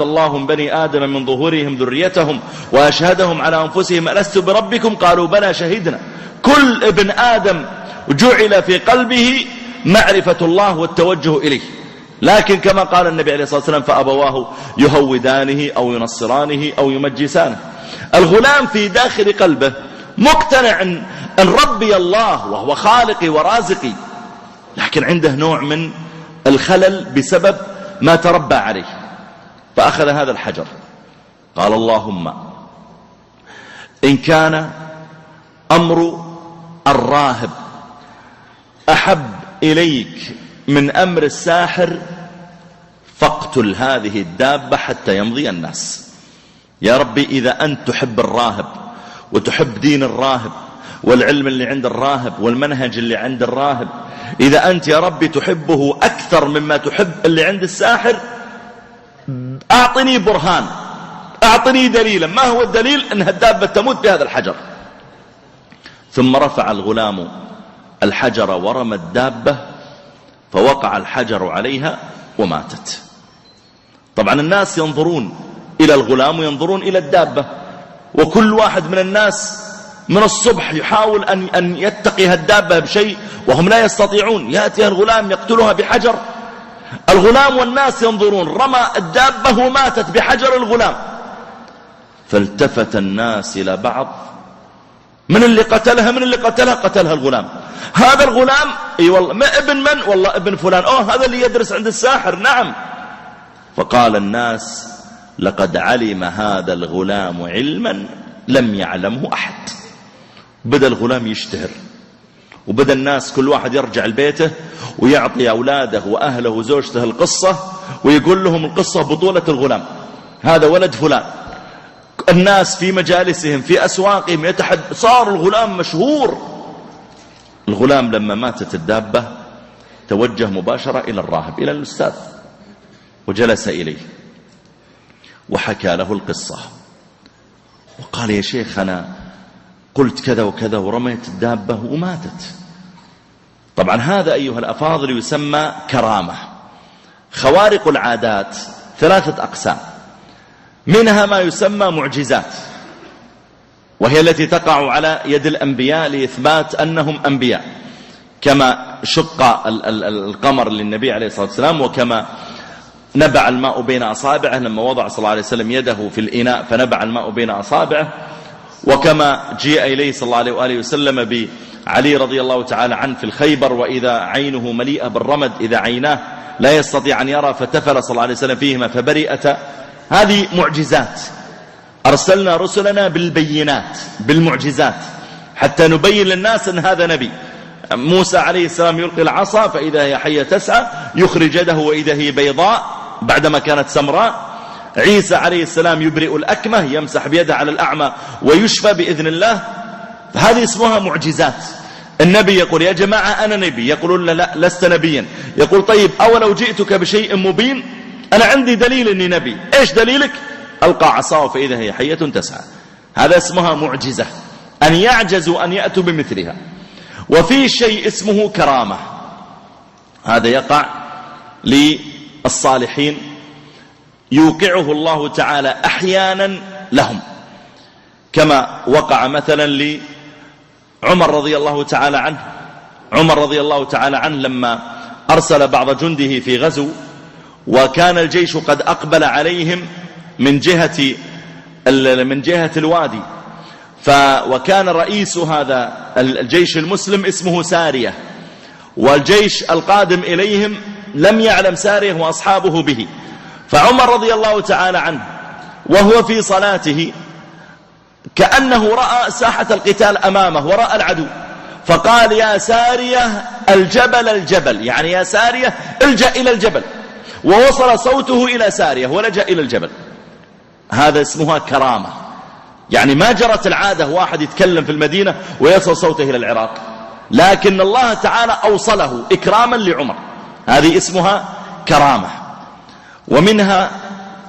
الله من بني آدم من ظهورهم ذريتهم وأشهدهم على أنفسهم ألست بربكم قالوا بلى شهدنا. كل ابن آدم جعل في قلبه معرفة الله والتوجه إليه، لكن كما قال النبي عليه الصلاة والسلام فأبواه يهودانه أو ينصرانه أو يمجسانه. الغلام في داخل قلبه مقتنع أن ربي الله وهو خالقي ورازقي، لكن عنده نوع من الخلل بسبب ما تربى عليه. فأخذ هذا الحجر قال اللهم إن كان أمر الراهب أحب إليك من أمر الساحر فاقتل هذه الدابة حتى يمضي الناس. يا ربي إذا أنت تحب الراهب وتحب دين الراهب والعلم اللي عند الراهب والمنهج اللي عند الراهب، إذا أنت يا ربي تحبه أكثر مما تحب اللي عند الساحر، أعطني برهان، أعطني دليلا. ما هو الدليل؟ أنها الدابة تموت بهذا الحجر. ثم رفع الغلام الحجر ورمى الدابة فوقع الحجر عليها وماتت. طبعا الناس ينظرون إلى الغلام وينظرون إلى الدابة، وكل واحد من الناس من الصبح يحاول أن يتقي الدابة بشيء وهم لا يستطيعون. يأتي الغلام يقتلها بحجر. الغلام والناس ينظرون، رمى الدابة وماتت بحجر الغلام. فالتفت الناس إلى بعض، من اللي قتلها؟ من اللي قتلها؟ قتلها الغلام. هذا الغلام اي والله، ما ابن من؟ والله ابن فلان. هذا اللي يدرس عند الساحر. نعم. فقال الناس لقد علم هذا الغلام علما لم يعلمه أحد. بدأ الغلام يشتهر، وبدأ الناس كل واحد يرجع لبيته ويعطي أولاده وأهله وزوجته القصة ويقول لهم القصة بطولة الغلام، هذا ولد فلان. الناس في مجالسهم في أسواقهم صار الغلام مشهور. الغلام لما ماتت الدابة توجه مباشرة إلى الراهب، إلى الأستاذ، وجلس إليه وحكى له القصة وقال يا شيخ أنا قلت كذا وكذا ورميت الدابة وماتت. طبعا هذا أيها الأفاضل يسمى كرامة. خوارق العادات 3 أقسام، منها ما يسمى معجزات، وهي التي تقع على يد الأنبياء لإثبات أنهم أنبياء، كما شق القمر للنبي عليه الصلاة والسلام، وكما نبع الماء بين أصابعه لما وضع صلى الله عليه وسلم يده في الإناء فنبع الماء بين أصابعه، وكما جيء إليه صلى الله عليه وآله وسلم بعلي رضي الله تعالى عنه في الخيبر وإذا عينه مليئة بالرمد، إذا عيناه لا يستطيع أن يرى فتفل صلى الله عليه وسلم فيهما فبرئت. هذه معجزات. أرسلنا رسلنا بالبينات بالمعجزات حتى نبين للناس أن هذا نبي. موسى عليه السلام يلقي العصا فإذا هي حية تسعى، يخرج يده وإذا هي بيضاء بعدما كانت سمراء. عيسى عليه السلام يبرئ الأكمة، يمسح بيده على الأعمى ويشفى بإذن الله. فهذه اسمها معجزات. النبي يقول يا جماعة أنا نبي، يقولون لا لست نبيا. يقول طيب أولو جئتك بشيء مبين؟ أنا عندي دليل أني نبي. إيش دليلك؟ ألقى عصاه فإذا هي حية تسعى. هذا اسمها معجزة، أن يعجزوا أن يأتوا بمثلها. وفي شيء اسمه كرامة، هذا يقع للصالحين، يوقعه الله تعالى أحيانا لهم، كما وقع مثلا لعمر رضي الله تعالى عنه. عمر رضي الله تعالى عنه لما أرسل بعض جنده في غزو، وكان الجيش قد أقبل عليهم من جهة الوادي، وكان رئيس هذا الجيش المسلم اسمه سارية، والجيش القادم إليهم لم يعلم سارية وأصحابه به. فعمر رضي الله تعالى عنه وهو في صلاته كأنه رأى ساحة القتال أمامه ورأى العدو، فقال يا سارية الجبل الجبل، يعني يا سارية الجأ إلى الجبل، ووصل صوته إلى سارية ولجأ إلى الجبل. هذا اسمها كرامة، يعني ما جرت العادة واحد يتكلم في المدينة ويصل صوته إلى العراق، لكن الله تعالى أوصله إكراما لعمر، هذه اسمها كرامة. ومنها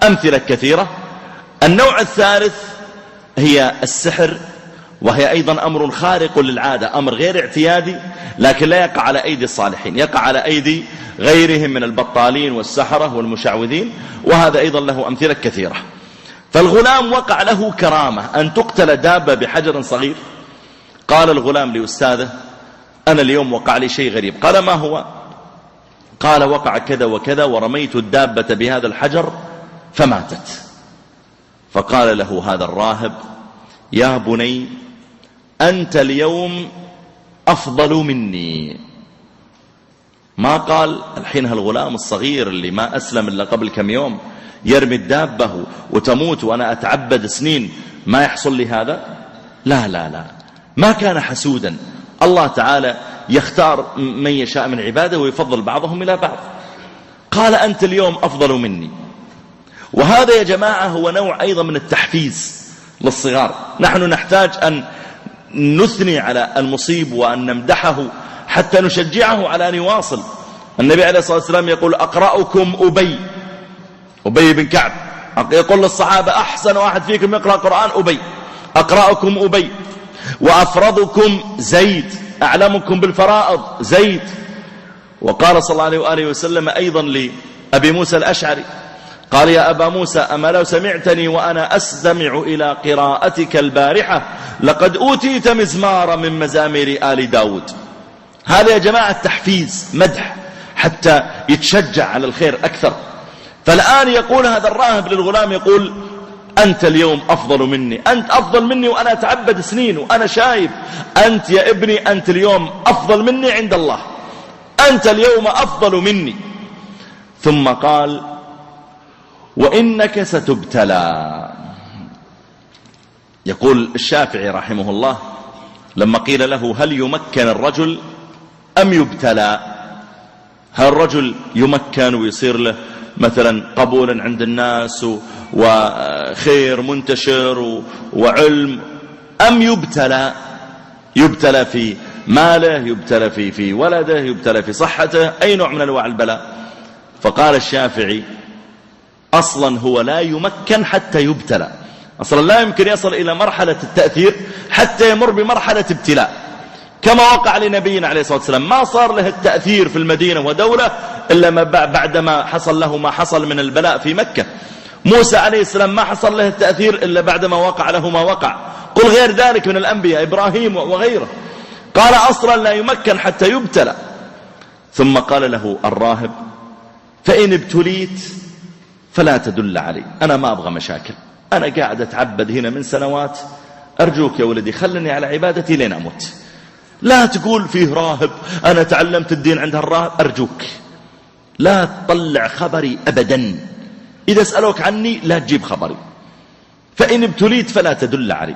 أمثلة كثيرة. النوع الثالث هي السحر، وهي أيضا أمر خارق للعادة، أمر غير اعتيادي، لكن لا يقع على أيدي الصالحين، يقع على أيدي غيرهم من البطالين والسحرة والمشعوذين، وهذا أيضا له أمثلة كثيرة. فالغلام وقع له كرامة أن تقتل دابة بحجر صغير. قال الغلام لأستاذه أنا اليوم وقع لي شيء غريب. قال ما هو؟ قال وقع كذا وكذا، ورميت الدابة بهذا الحجر فماتت. فقال له هذا الراهب يا بني أنت اليوم أفضل مني. ما قال الحين هالغلام الصغير اللي ما أسلم إلا قبل كم يوم يرمي الدابة وتموت وأنا أتعبد سنين ما يحصل لي هذا؟ لا لا لا، ما كان حسودا. الله تعالى يختار من يشاء من عباده ويفضل بعضهم إلى بعض. قال أنت اليوم أفضل مني. وهذا يا جماعة هو نوع أيضا من التحفيز للصغار. نحن نحتاج أن نثني على المصيب وأن نمدحه حتى نشجعه على أن يواصل. النبي عليه الصلاة والسلام يقول أقرأكم أبي بن كعب، يقول للصحابة أحسن واحد فيكم يقرأ قرآن أبي، أقرأكم أبي، وأفرضكم زيد، أعلمكم بالفرائض زيد. وقال صلى الله عليه وآله وسلم أيضا لأبي موسى الأشعري قال يا أبا موسى أما لو سمعتني وأنا أستمع إلى قراءتك البارحة لقد أوتيت مزمارا من مزامير آل داود. هذا يا جماعة تحفيز مدح حتى يتشجع على الخير أكثر. فالآن يقول هذا الراهب للغلام يقول أنت اليوم أفضل مني، أنت أفضل مني وأنا أتعبد سنين وأنا شايب، أنت يا ابني أنت اليوم أفضل مني عند الله، أنت اليوم أفضل مني. ثم قال وإنك ستبتلى. يقول الشافعي رحمه الله لما قيل له هل يمكن الرجل أم يبتلى؟ هل الرجل يمكن ويصير له مثلا قبول عند الناس وخير منتشر وعلم، أم يبتلى في ماله، يبتلى في ولده، يبتلى في صحته، أي نوع من أنواع البلاء؟ فقال الشافعي أصلا هو لا يمكن حتى يبتلى، أصلا لا يمكن يصل إلى مرحلة التأثير حتى يمر بمرحلة ابتلاء، كما وقع لنبينا عليه الصلاة والسلام ما صار له التأثير في المدينة ودولة إلا بعدما حصل له ما حصل من البلاء في مكة. موسى عليه السلام ما حصل له التأثير إلا بعدما وقع له ما وقع. قل غير ذلك من الأنبياء إبراهيم وغيره. قال أصلا لا يمكن حتى يبتلى. ثم قال له الراهب فإن ابتليت فلا تدل علي، أنا ما أبغى مشاكل، أنا قاعد أتعبد هنا من سنوات، أرجوك يا ولدي خلني على عبادتي لين أموت. لا تقول فيه راهب أنا تعلمت الدين عند الراهب، أرجوك لا تطلع خبري أبدا، إذا سألوك عني لا تجيب خبري، فإن ابتليت فلا تدل علي.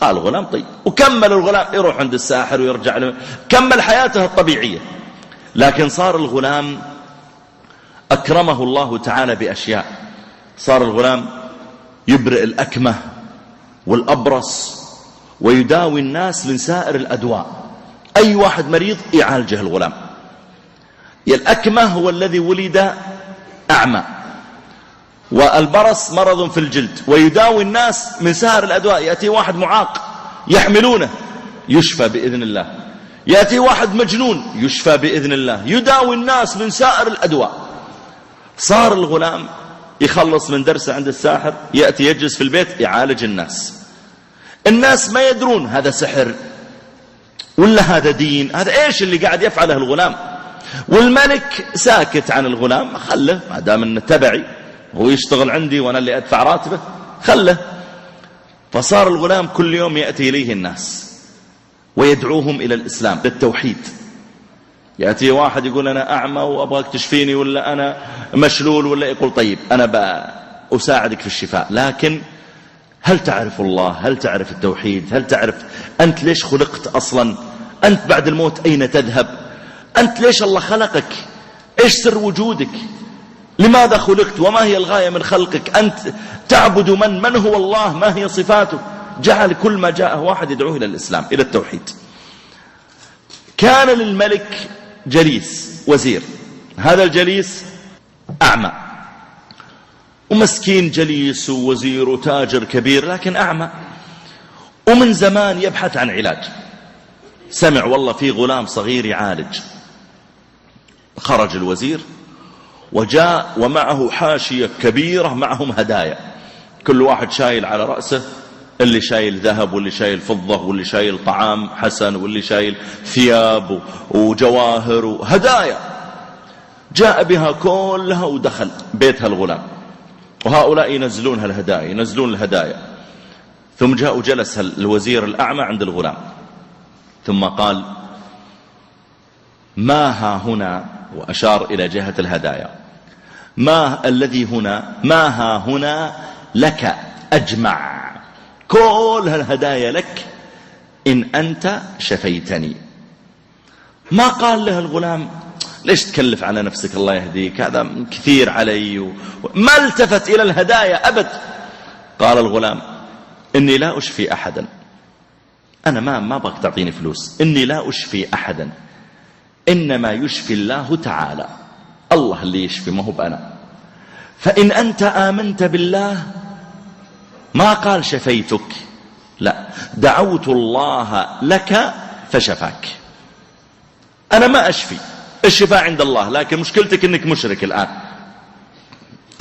قال الغلام طيب، وكمل الغلام يروح عند الساحر ويرجع له، كمل حياته الطبيعية. لكن صار الغلام أكرمه الله تعالى بأشياء. صار الغلام يبرئ الأكمة والأبرص ويداوي الناس من سائر الأدواء، أي واحد مريض يعالجه الغلام. الأكمة هو الذي ولد أعمى، والبرص مرض في الجلد، ويداوي الناس من سائر الأدواء. يأتي واحد معاق يحملونه يشفى بإذن الله، يأتي واحد مجنون يشفى بإذن الله، يداوي الناس من سائر الأدواء. صار الغلام يخلص من درسه عند الساحر يأتي يجلس في البيت يعالج الناس ما يدرون هذا سحر ولا هذا دين، هذا ايش اللي قاعد يفعله الغلام. والملك ساكت عن الغلام، خله ما دام انه تبعي هو يشتغل عندي وانا اللي ادفع راتبه خله. فصار الغلام كل يوم يأتي إليه الناس ويدعوهم إلى الإسلام للتوحيد. يأتي واحد يقول أنا أعمى وأبغاك تشفيني، ولا أنا مشلول، ولا يقول طيب أنا أساعدك في الشفاء، لكن هل تعرف الله؟ هل تعرف التوحيد؟ هل تعرف أنت ليش خلقت أصلا؟ أنت بعد الموت أين تذهب؟ أنت ليش الله خلقك؟ إيش سر وجودك؟ لماذا خلقت؟ وما هي الغاية من خلقك؟ أنت تعبد من هو الله؟ ما هي صفاته؟ جعل كل ما جاءه واحد يدعوه إلى الإسلام، إلى التوحيد. كان للملك جليس وزير، هذا الجليس أعمى، ومسكين جليس ووزير وتاجر كبير لكن أعمى، ومن زمان يبحث عن علاج. سمع والله في غلام صغير يعالج. خرج الوزير وجاء ومعه حاشية كبيرة معهم هدايا، كل واحد شايل على رأسه، اللي شايل ذهب واللي شايل فضة واللي شايل طعام حسن واللي شايل ثياب وجواهر وهدايا. جاء بها كلها ودخل بيت هالغلام، وهؤلاء ينزلون هالهدايا، ينزلون الهدايا. ثم جاء وجلس الوزير الأعمى عند الغلام، ثم قال: ما ها هنا، وأشار إلى جهة الهدايا، ما الذي هنا، ما ها هنا لك أجمع، كل هالهدايا لك إن أنت شفيتني. ما قال له الغلام: ليش تكلف على نفسك الله يهديك، هذا كثير علي، ما التفت إلى الهدايا أبد. قال الغلام: إني لا أشفي أحدا، أنا ما أبغاك تعطيني فلوس، إني لا أشفي أحدا، إنما يشفي الله تعالى، الله اللي يشفي ما هو بأنا. فإن أنت آمنت بالله، ما قال شفيتك، لا، دعوت الله لك فشفاك. أنا ما أشفي، الشفاء عند الله، لكن مشكلتك أنك مشرك الآن.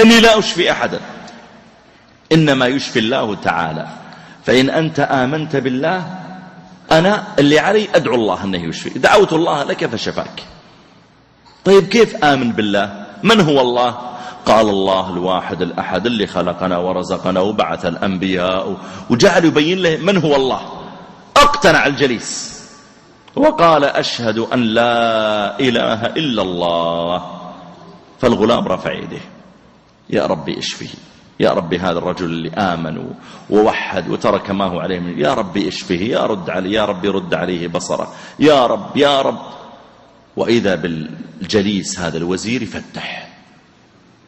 إني لا أشفي أحدا، إنما يشفي الله تعالى، فإن أنت آمنت بالله، أنا اللي علي أدعو الله أنه يشفي، دعوت الله لك فشفاك. طيب كيف آمن بالله؟ من هو الله؟ قال: الله الواحد الأحد اللي خلقنا ورزقنا وبعث الأنبياء، وجعل يبين له من هو الله. اقتنع الجليس وقال: أشهد أن لا إله إلا الله. فالغلام رفع يده: يا ربي اشفه، يا ربي هذا الرجل اللي آمن ووحد وترك ما هو عليه، يا ربي اشفه، يا ربي رد عليه بصره، يا رب يا رب. وإذا بالجليس هذا الوزير يفتح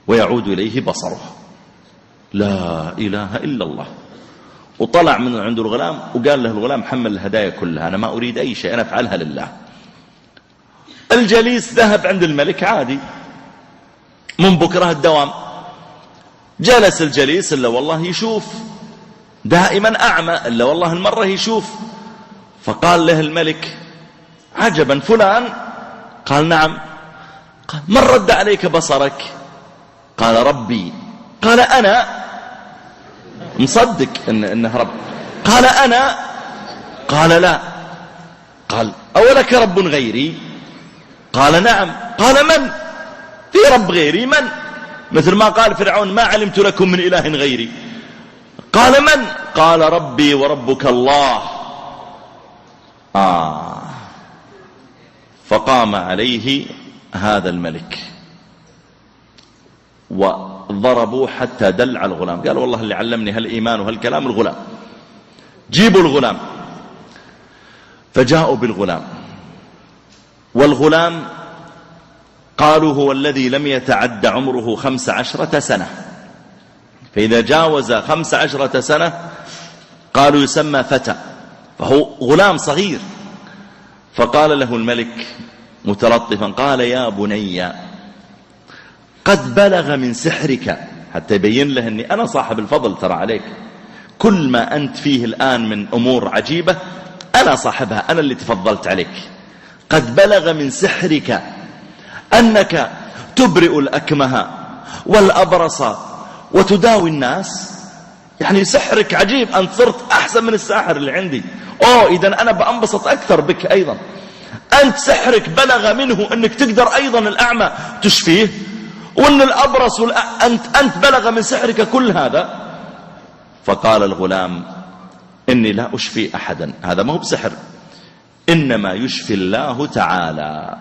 ويعود إليه بصره، لا إله إلا الله. وطلع من عند الغلام وقال له الغلام: حمل الهدايا كلها، أنا ما أريد أي شيء، أنا أفعلها لله. الجليس ذهب عند الملك عادي، من بكرة الدوام. جلس الجليس إلا والله يشوف، دائما أعمى إلا والله المرة يشوف. فقال له الملك: عجبا، فلان؟ قال: نعم. قال: من رد عليك بصرك؟ قال: ربي. قال: أنا مصدق إنه رب. قال: أنا. قال: لا. قال: أولك رب غيري؟ قال: نعم. قال: من؟ في رب غيري؟ من؟ مثل ما قال فرعون: ما علمت لكم من إله غيري. قال: من؟ قال: ربي وربك الله. فقام عليه هذا الملك وضربوا حتى دل على الغلام. قال: والله اللي علمني هالإيمان وهالكلام الغلام، جيبوا الغلام. فجاءوا بالغلام، والغلام قالوا هو الذي لم يتعد عمره 15 سنة، فإذا جاوز 15 سنة قالوا يسمى فتى، فهو غلام صغير. فقال له الملك متلطفا، قال: يا بني، قد بلغ من سحرك، حتى يبين له أني أنا صاحب الفضل ترى عليك، كل ما أنت فيه الآن من أمور عجيبة أنا صاحبها، أنا اللي تفضلت عليك. قد بلغ من سحرك أنك تبرئ الأكمه والأبرص وتداوي الناس، يعني سحرك عجيب، أنت صرت أحسن من الساحر اللي عندي. إذن أنا بأنبسط أكثر بك أيضا. أنت سحرك بلغ منه أنك تقدر أيضا الأعمى تشفيه، وأن الأبرص أنت بلغ من سحرك كل هذا. فقال الغلام: إني لا أشفي أحدا، هذا ما هو بسحر، إنما يشفي الله تعالى.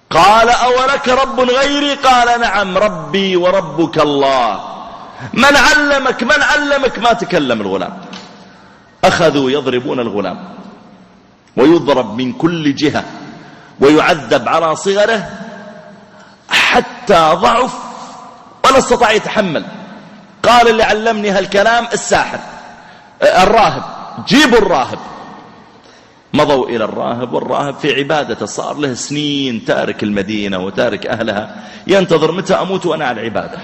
قال: أولك رب غيري؟ قال: نعم، ربي وربك الله. من علمك ما تكلم الغلام. أخذوا يضربون الغلام ويضرب من كل جهة ويعذب على صغره حتى ضعف ولا استطاع يتحمل. قال اللي علمني هالكلام الساحر الراهب، جيبوا الراهب. مضوا إلى الراهب، والراهب في عبادته صار له سنين تارك المدينة وتارك أهلها، ينتظر متى أموت وأنا على العبادة.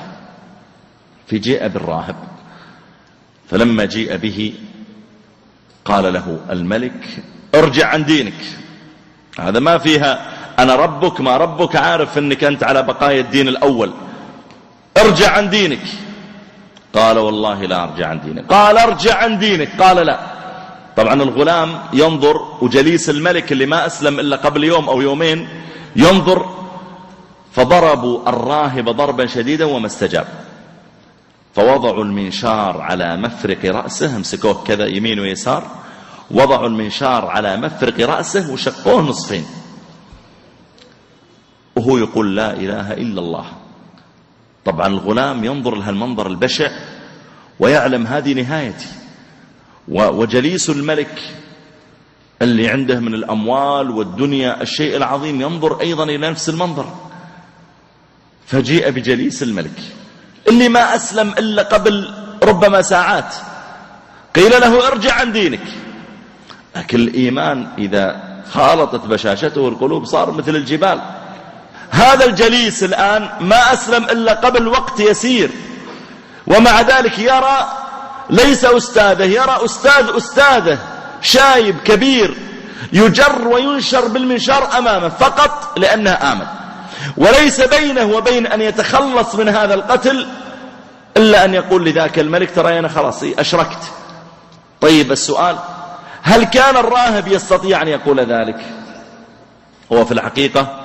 فجاء بالراهب، فلما جيء به قال له الملك ارجع عن دينك. هذا ما فيها أنا ربك ما ربك، عارف أنك أنت على بقايا الدين الأول، ارجع عن دينك. قال والله لا أرجع عن دينك. قال ارجع عن دينك. قال لا. طبعا الغلام ينظر، وجليس الملك اللي ما أسلم إلا قبل يوم أو يومين ينظر. فضربوا الراهب ضربا شديدا وما استجاب، فوضعوا المنشار على مفرق رأسه، امسكوه كذا يمين ويسار، وضعوا المنشار على مفرق رأسه وشقوه نصفين، وهو يقول لا إله إلا الله. طبعا الغلام ينظر لها المنظر البشع ويعلم هذه نهايتي، وجليس الملك اللي عنده من الأموال والدنيا الشيء العظيم ينظر أيضا إلى نفس المنظر. فجيء بجليس الملك اللي ما أسلم إلا قبل ربما ساعات، قيل له ارجع عن دينك. لكن الإيمان إذا خالطت بشاشته القلوب صار مثل الجبال. هذا الجليس الآن ما أسلم إلا قبل وقت يسير، ومع ذلك يرى ليس أستاذه، يرى أستاذه شايب كبير يجر وينشر بالمنشار أمامه فقط لأنه آمن، وليس بينه وبين أن يتخلص من هذا القتل إلا أن يقول لذاك الملك ترى أنا خلاص أشركت. طيب السؤال، هل كان الراهب يستطيع أن يقول ذلك؟ هو في الحقيقة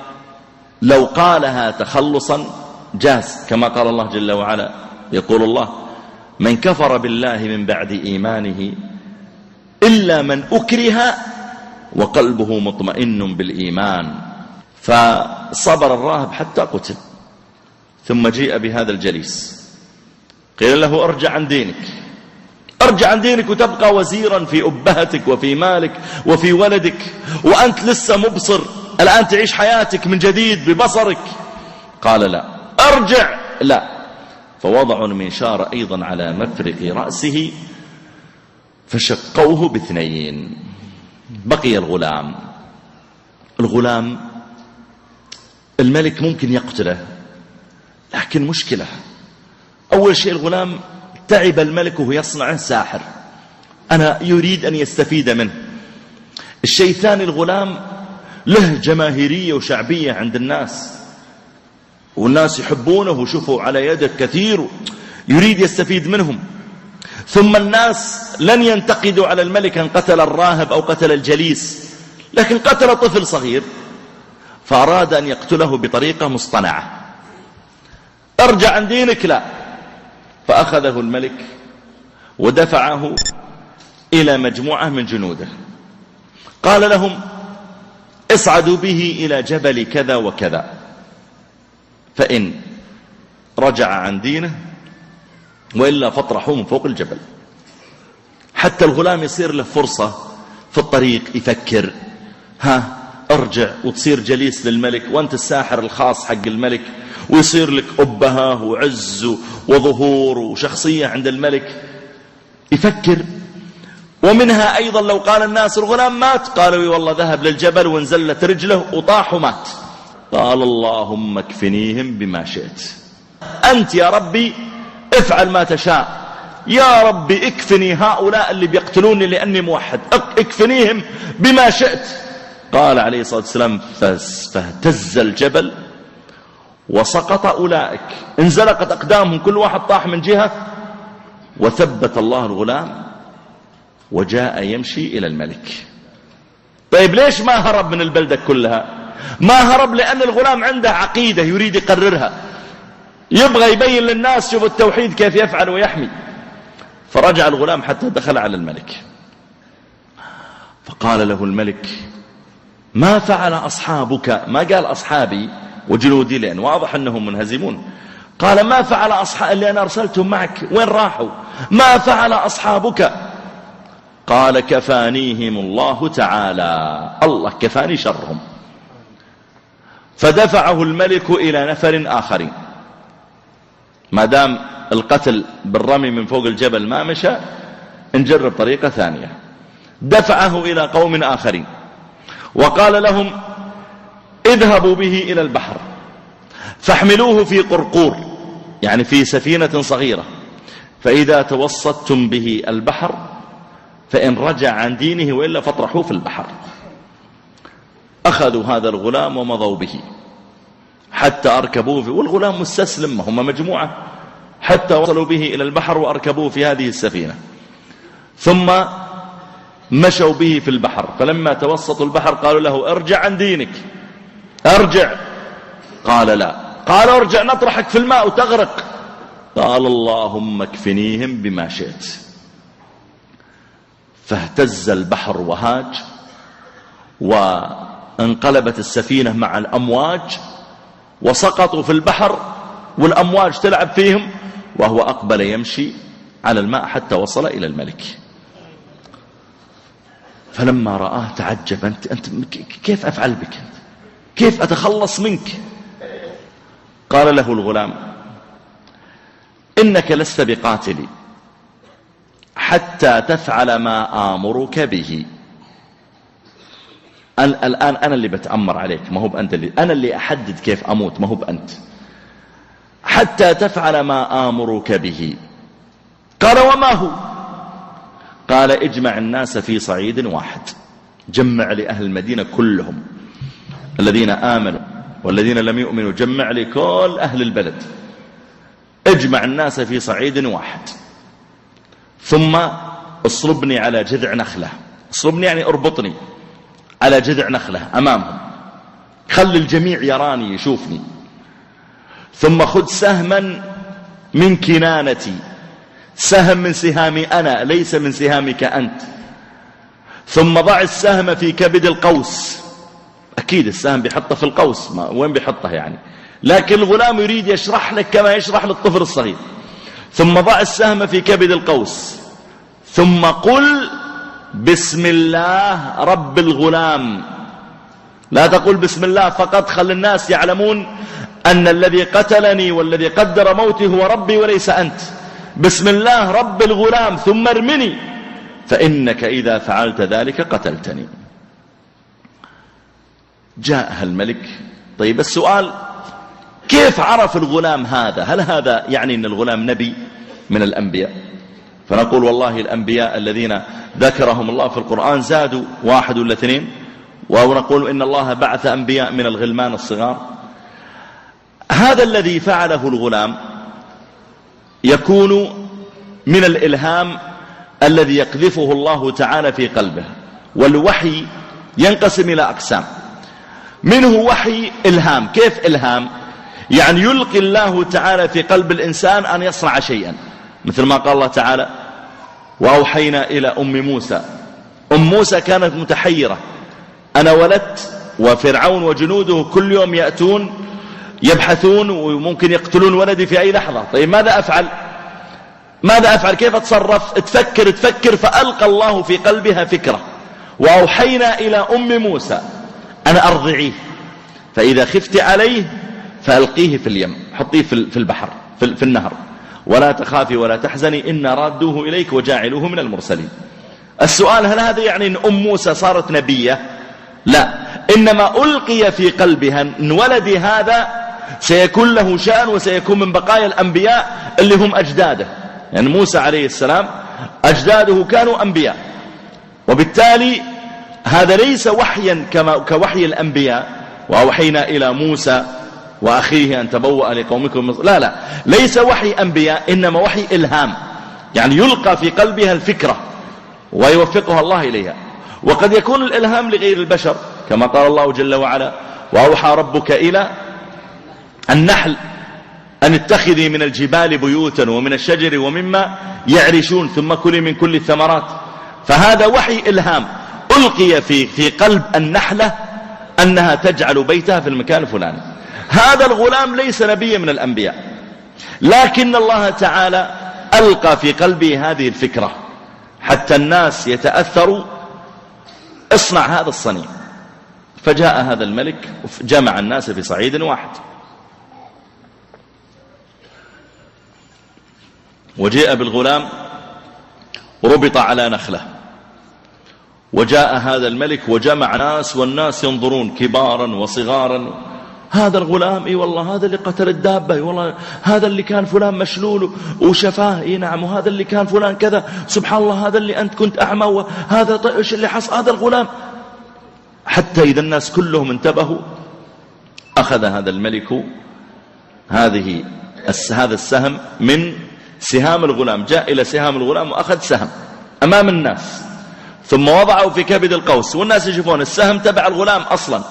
لو قالها تخلصا جاز، كما قال الله جل وعلا، يقول الله من كفر بالله من بعد إيمانه إلا من أكره وقلبه مطمئن بالإيمان. فصبر الراهب حتى قتل، ثم جيء بهذا الجليس قيل له ارجع عن دينك، ارجع عن دينك وتبقى وزيرا في أبهتك وفي مالك وفي ولدك، وأنت لسه مبصر الآن تعيش حياتك من جديد ببصرك. قال لا ارجع. لا. فوضعوا المنشار أيضا على مفرق رأسه فشقوه باثنين. بقي الغلام الملك ممكن يقتله، لكن مشكلة أول شيء الغلام تعب الملك وهو يصنعه ساحر، أنا يريد أن يستفيد منه. الشيء الثاني الغلام له جماهيرية وشعبية عند الناس، والناس يحبونه وشوفوا على يده كثير، يريد يستفيد منهم. ثم الناس لن ينتقدوا على الملك أن قتل الراهب أو قتل الجليس، لكن قتل طفل صغير، فأراد أن يقتله بطريقة مصطنعة. ارجع عن دينك. لا. فأخذه الملك ودفعه إلى مجموعة من جنوده، قال لهم اصعدوا به إلى جبل كذا وكذا، فإن رجع عن دينه وإلا فاطرحوه من فوق الجبل. حتى الغلام يصير له فرصة في الطريق يفكر، ارجع وتصير جليس للملك وانت الساحر الخاص حق الملك، ويصير لك أبهة وعز وظهور وشخصية عند الملك. يفكر. ومنها أيضا لو قال الناس الغلام مات، قالوا والله ذهب للجبل وانزلت رجله وطاح ومات. قال اللهم اكفنيهم بما شئت، أنت يا ربي افعل ما تشاء، يا ربي اكفني هؤلاء اللي بيقتلوني لأني موحد، اكفنيهم بما شئت. قال عليه الصلاة والسلام فاهتز الجبل وسقط أولئك، انزلقت أقدامهم، كل واحد طاح من جهة، وثبت الله الغلام وجاء يمشي إلى الملك. طيب ليش ما هرب من البلدة كلها؟ ما هرب لأن الغلام عنده عقيدة يريد يقررها، يبغى يبين للناس شوفوا التوحيد كيف يفعل ويحمي. فرجع الغلام حتى دخل على الملك، فقال له الملك ما فعل أصحابك؟ ما قال أصحابي وجنودي لأن واضح أنهم منهزمون، قال ما فعل أصحاب اللي أنا أرسلتهم معك وين راحوا؟ ما فعل أصحابك؟ قال كفانيهم الله تعالى، الله كفاني شرهم. فدفعه الملك إلى نفر آخرين، ما دام القتل بالرمي من فوق الجبل ما مشى، نجرب طريقة ثانية. دفعه إلى قوم آخرين وقال لهم اذهبوا به إلى البحر فاحملوه في قرقور، يعني في سفينة صغيرة، فإذا توسطتم به البحر فإن رجع عن دينه وإلا فاطرحوه في البحر. أخذوا هذا الغلام ومضوا به حتى أركبوه فيه، والغلام مستسلم، هم مجموعة، حتى وصلوا به إلى البحر وأركبوه في هذه السفينة، ثم مشوا به في البحر. فلما توسطوا البحر قالوا له ارجع عن دينك، ارجع. قال لا. قال ارجع نطرحك في الماء وتغرق. قال اللهم اكفنيهم بما شئت. فاهتز البحر وهاج، وانقلبت السفينة مع الأمواج، وسقطوا في البحر والأمواج تلعب فيهم، وهو أقبل يمشي على الماء حتى وصل إلى الملك. فلما رآه تعجب، أنت كيف أفعل بك؟ كيف أتخلص منك؟ قال له الغلام إنك لست بقاتلي حتى تفعل ما آمرك به. الآن أنا اللي بتأمر عليك، ما هو بأنت أنا اللي أحدد كيف أموت، ما هو بأنت. حتى تفعل ما آمرك به. قال وما هو؟ قال اجمع الناس في صعيد واحد، جمع لأهل المدينة كلهم، الذين آمنوا والذين لم يؤمنوا، جمع لكل أهل البلد، اجمع الناس في صعيد واحد، ثم اصلبني على جذع نخلة. اصلبني يعني اربطني على جذع نخلة أمامهم، خلي الجميع يراني يشوفني. ثم خذ سهما من كنانتي، سهم من سهامي أنا ليس من سهامك أنت. ثم ضع السهم في كبد القوس. أكيد السهم بيحطه في القوس، وين بيحطه يعني، لكن الغلام يريد يشرح لك كما يشرح للطفل الصغير. ثم ضع السهم في كبد القوس، ثم قل بسم الله رب الغلام. لا تقول بسم الله فقط، خل الناس يعلمون أن الذي قتلني والذي قدر موتي هو ربي وليس أنت. بسم الله رب الغلام، ثم ارمني، فإنك إذا فعلت ذلك قتلتني. جاءها الملك. طيب السؤال، كيف عرف الغلام هذا؟ هل هذا يعني أن الغلام نبي من الأنبياء؟ فنقول والله الأنبياء الذين ذكرهم الله في القرآن زادوا 1 ولا 2، ونقول إن الله بعث أنبياء من الغلمان الصغار. هذا الذي فعله الغلام يكون من الإلهام الذي يقذفه الله تعالى في قلبه. والوحي ينقسم إلى أقسام، منه وحي إلهام. كيف إلهام؟ يعني يلقي الله تعالى في قلب الإنسان أن يصنع شيئا، مثل ما قال الله تعالى وأوحينا إلى أم موسى. أم موسى كانت متحيرة، أنا ولدت وفرعون وجنوده كل يوم يأتون يبحثون وممكن يقتلون ولدي في أي لحظة. طيب ماذا أفعل؟ ماذا أفعل؟ كيف أتصرف؟ تفكر. فألقى الله في قلبها فكرة، وأوحينا إلى أم موسى أن أرضعيه، فإذا خفت عليه فألقيه في اليم، حطيه في البحر في النهر، ولا تخافي ولا تحزني إن رادوه إليك وجاعلوه من المرسلين. السؤال، هل هذا يعني أن أم موسى صارت نبية؟ لا، إنما ألقي في قلبها أن ولدي هذا سيكون له شأن وسيكون من بقايا الأنبياء اللي هم أجداده. يعني موسى عليه السلام أجداده كانوا أنبياء، وبالتالي هذا ليس وحيا كوحي الأنبياء وأوحينا إلى موسى وأخيه أن تبوأ لقومكم. لا، ليس وحي أنبياء، إنما وحي إلهام، يعني يلقى في قلبها الفكرة ويوفقها الله إليها. وقد يكون الإلهام لغير البشر، كما قال الله جل وعلا وأوحى ربك إلى النحل أن اتخذي من الجبال بيوتا ومن الشجر ومما يعرشون ثم كلي من كل الثمرات. فهذا وحي إلهام ألقي في قلب النحلة أنها تجعل بيتها في المكان الفلاني. هذا الغلام ليس نبيا من الأنبياء، لكن الله تعالى ألقى في قلبه هذه الفكرة حتى الناس يتأثروا، اصنع هذا الصنيع. فجاء هذا الملك جمع الناس في صعيد واحد، وجاء بالغلام ربط على نخلة، وجاء هذا الملك وجمع ناس، والناس ينظرون كبارا وصغارا. هذا الغلام اي والله هذا اللي قتل الدابة، اي والله هذا اللي كان فلان مشلول وشفاه، اي نعم، وهذا اللي كان فلان كذا، سبحان الله هذا اللي أنت كنت أعمى، وهذا ايش اللي حصل، هذا الغلام. حتى إذا الناس كلهم انتبهوا أخذ هذا الملك هذا السهم من سهام الغلام، جاء إلى سهام الغلام وأخذ سهم أمام الناس، ثم وضعه في كبد القوس، والناس يشوفون السهم تبع الغلام أصلا.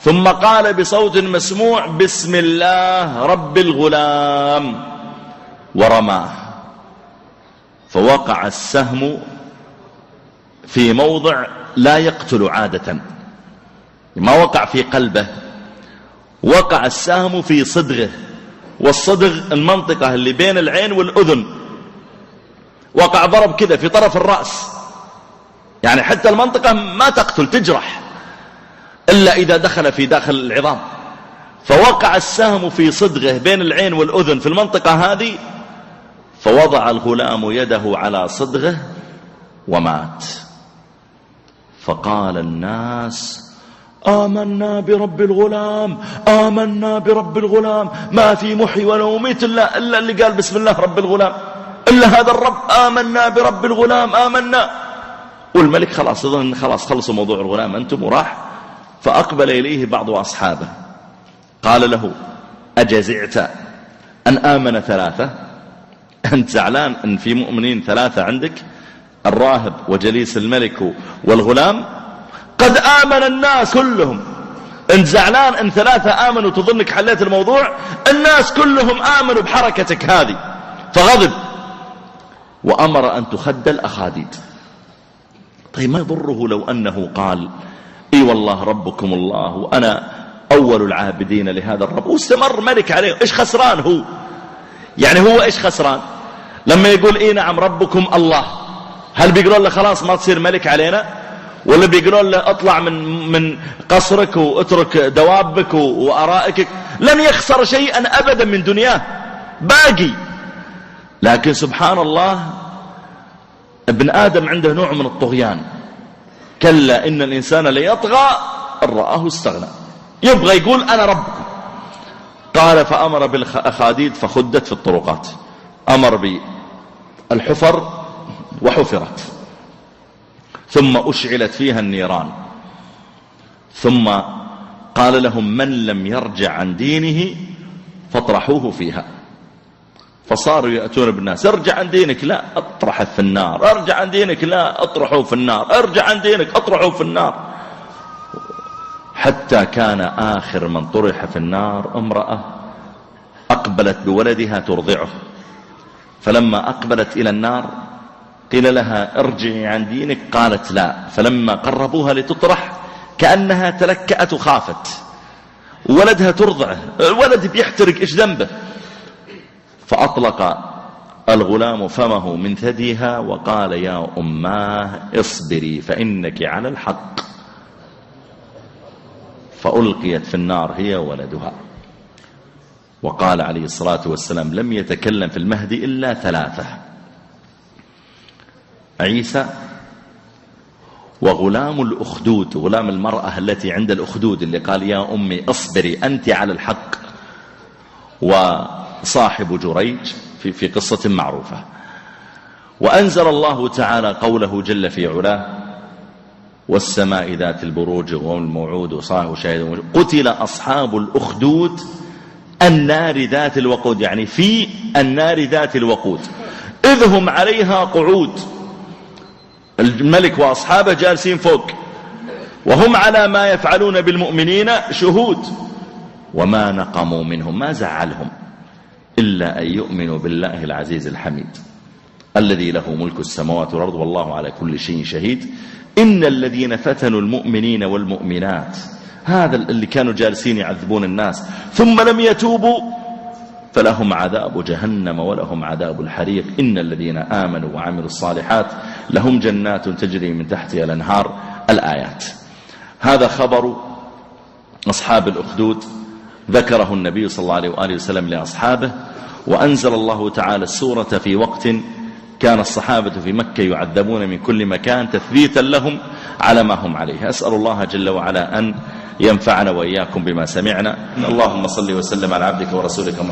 ثم قال بصوت مسموع: بسم الله رب الغلام، ورماه، فوقع السهم في موضع لا يقتل عادة، ما وقع في قلبه، وقع السهم في صدغه، والصدغ المنطقة اللي بين العين والأذن، وقع ضرب كذا في طرف الرأس، يعني حتى المنطقة ما تقتل تجرح إلا إذا دخل في داخل العظام. فوقع السهم في صدغه بين العين والأذن في المنطقة هذه، فوضع الغلام يده على صدغه ومات. فقال الناس: آمنا برب الغلام، آمنا برب الغلام، ما في محي ولا مميت إلا اللي قال بسم الله رب الغلام، إلا هذا الرب، آمنا برب الغلام، آمنا. والملك خلاص أظن خلاص خلصوا موضوع الغلام أنتم وراح. فأقبل إليه بعض أصحابه قال له: أجزعت أن آمن ثلاثة؟ أنت زعلان أن في مؤمنين ثلاثة عندك، الراهب وجليس الملك والغلام؟ قد آمن الناس كلهم. أنت زعلان أن ثلاثة آمنوا تظنك حليت الموضوع؟ الناس كلهم آمنوا بحركتك هذه. فغضب وأمر أن تخد الأخاديد. طيب ما يضره لو أنه قال: اي والله ربكم الله وأنا أول العابدين لهذا الرب، واستمر ملك عليه؟ إيش خسران هو؟ يعني هو إيش خسران لما يقول اي نعم ربكم الله؟ هل بيقولون له خلاص ما تصير ملك علينا؟ ولا بيقولون له اطلع من قصرك واترك دوابك وأرائك؟ لن يخسر شيئا أبدا من دنياه، باقي. لكن سبحان الله ابن آدم عنده نوع من الطغيان. كلا إن الإنسان ليطغى أن رآه استغنى، يبغى يقول أنا ربكم. قال فأمر بالأخاديد فخدت في الطرقات، أمر بالحفر وحفرت، ثم أشعلت فيها النيران، ثم قال لهم: من لم يرجع عن دينه فاطرحوه فيها. فصاروا يأتون بالناس: ارجع عن دينك، لا اطرحه في النار، ارجع عن دينك، لا اطرحوه في النار، ارجع عن دينك، اطرحوه في النار. حتى كان آخر من طرح في النار امرأة أقبلت بولدها ترضعه، فلما أقبلت إلى النار قيل لها: ارجعي عن دينك، قالت لا. فلما قربوها لتطرح كأنها تلكأت وخافت، ولدها ترضعه، الولد بيحترق، إيش ذنبه؟ فأطلق الغلام فمه من ثديها وقال: يا أماه اصبري فإنك على الحق. فألقيت في النار هي وولدها. وقال عليه الصلاة والسلام: لم يتكلم في المهدي إلا ثلاثة: عيسى، وغلام الأخدود، غلام المرأة التي عند الأخدود اللي قال: يا أمي اصبري أنت على الحق، وصاحب جريج في قصة معروفة. وأنزل الله تعالى قوله جل في علاه: والسماء ذات البروج والموعود وصاحب شاهد. قتل أصحاب الأخدود النار ذات الوقود، يعني في النار ذات الوقود إذ هم عليها قعود. الملك وأصحابه جالسين فوق، وهم على ما يفعلون بالمؤمنين شهود. وما نقموا منهم، ما زعلهم إلا أن يؤمنوا بالله العزيز الحميد الذي له ملك السماوات والأرض والله على كل شيء شهيد. إن الذين فتنوا المؤمنين والمؤمنات، هذا اللي كانوا جالسين يعذبون الناس ثم لم يتوبوا فلهم عذاب جهنم ولهم عذاب الحريق. إن الذين آمنوا وعملوا الصالحات لهم جنات تجري من تحتها الأنهار. الآيات. هذا خبر أصحاب الأخدود ذكره النبي صلى الله عليه وآله وسلم لأصحابه، وأنزل الله تعالى السورة في وقت كان الصحابة في مكة يعذبون من كل مكان تثبيتا لهم على ما هم عليه. أسأل الله جل وعلا أن ينفعنا وإياكم بما سمعنا. اللهم صل وسلم على عبدك ورسولك محمد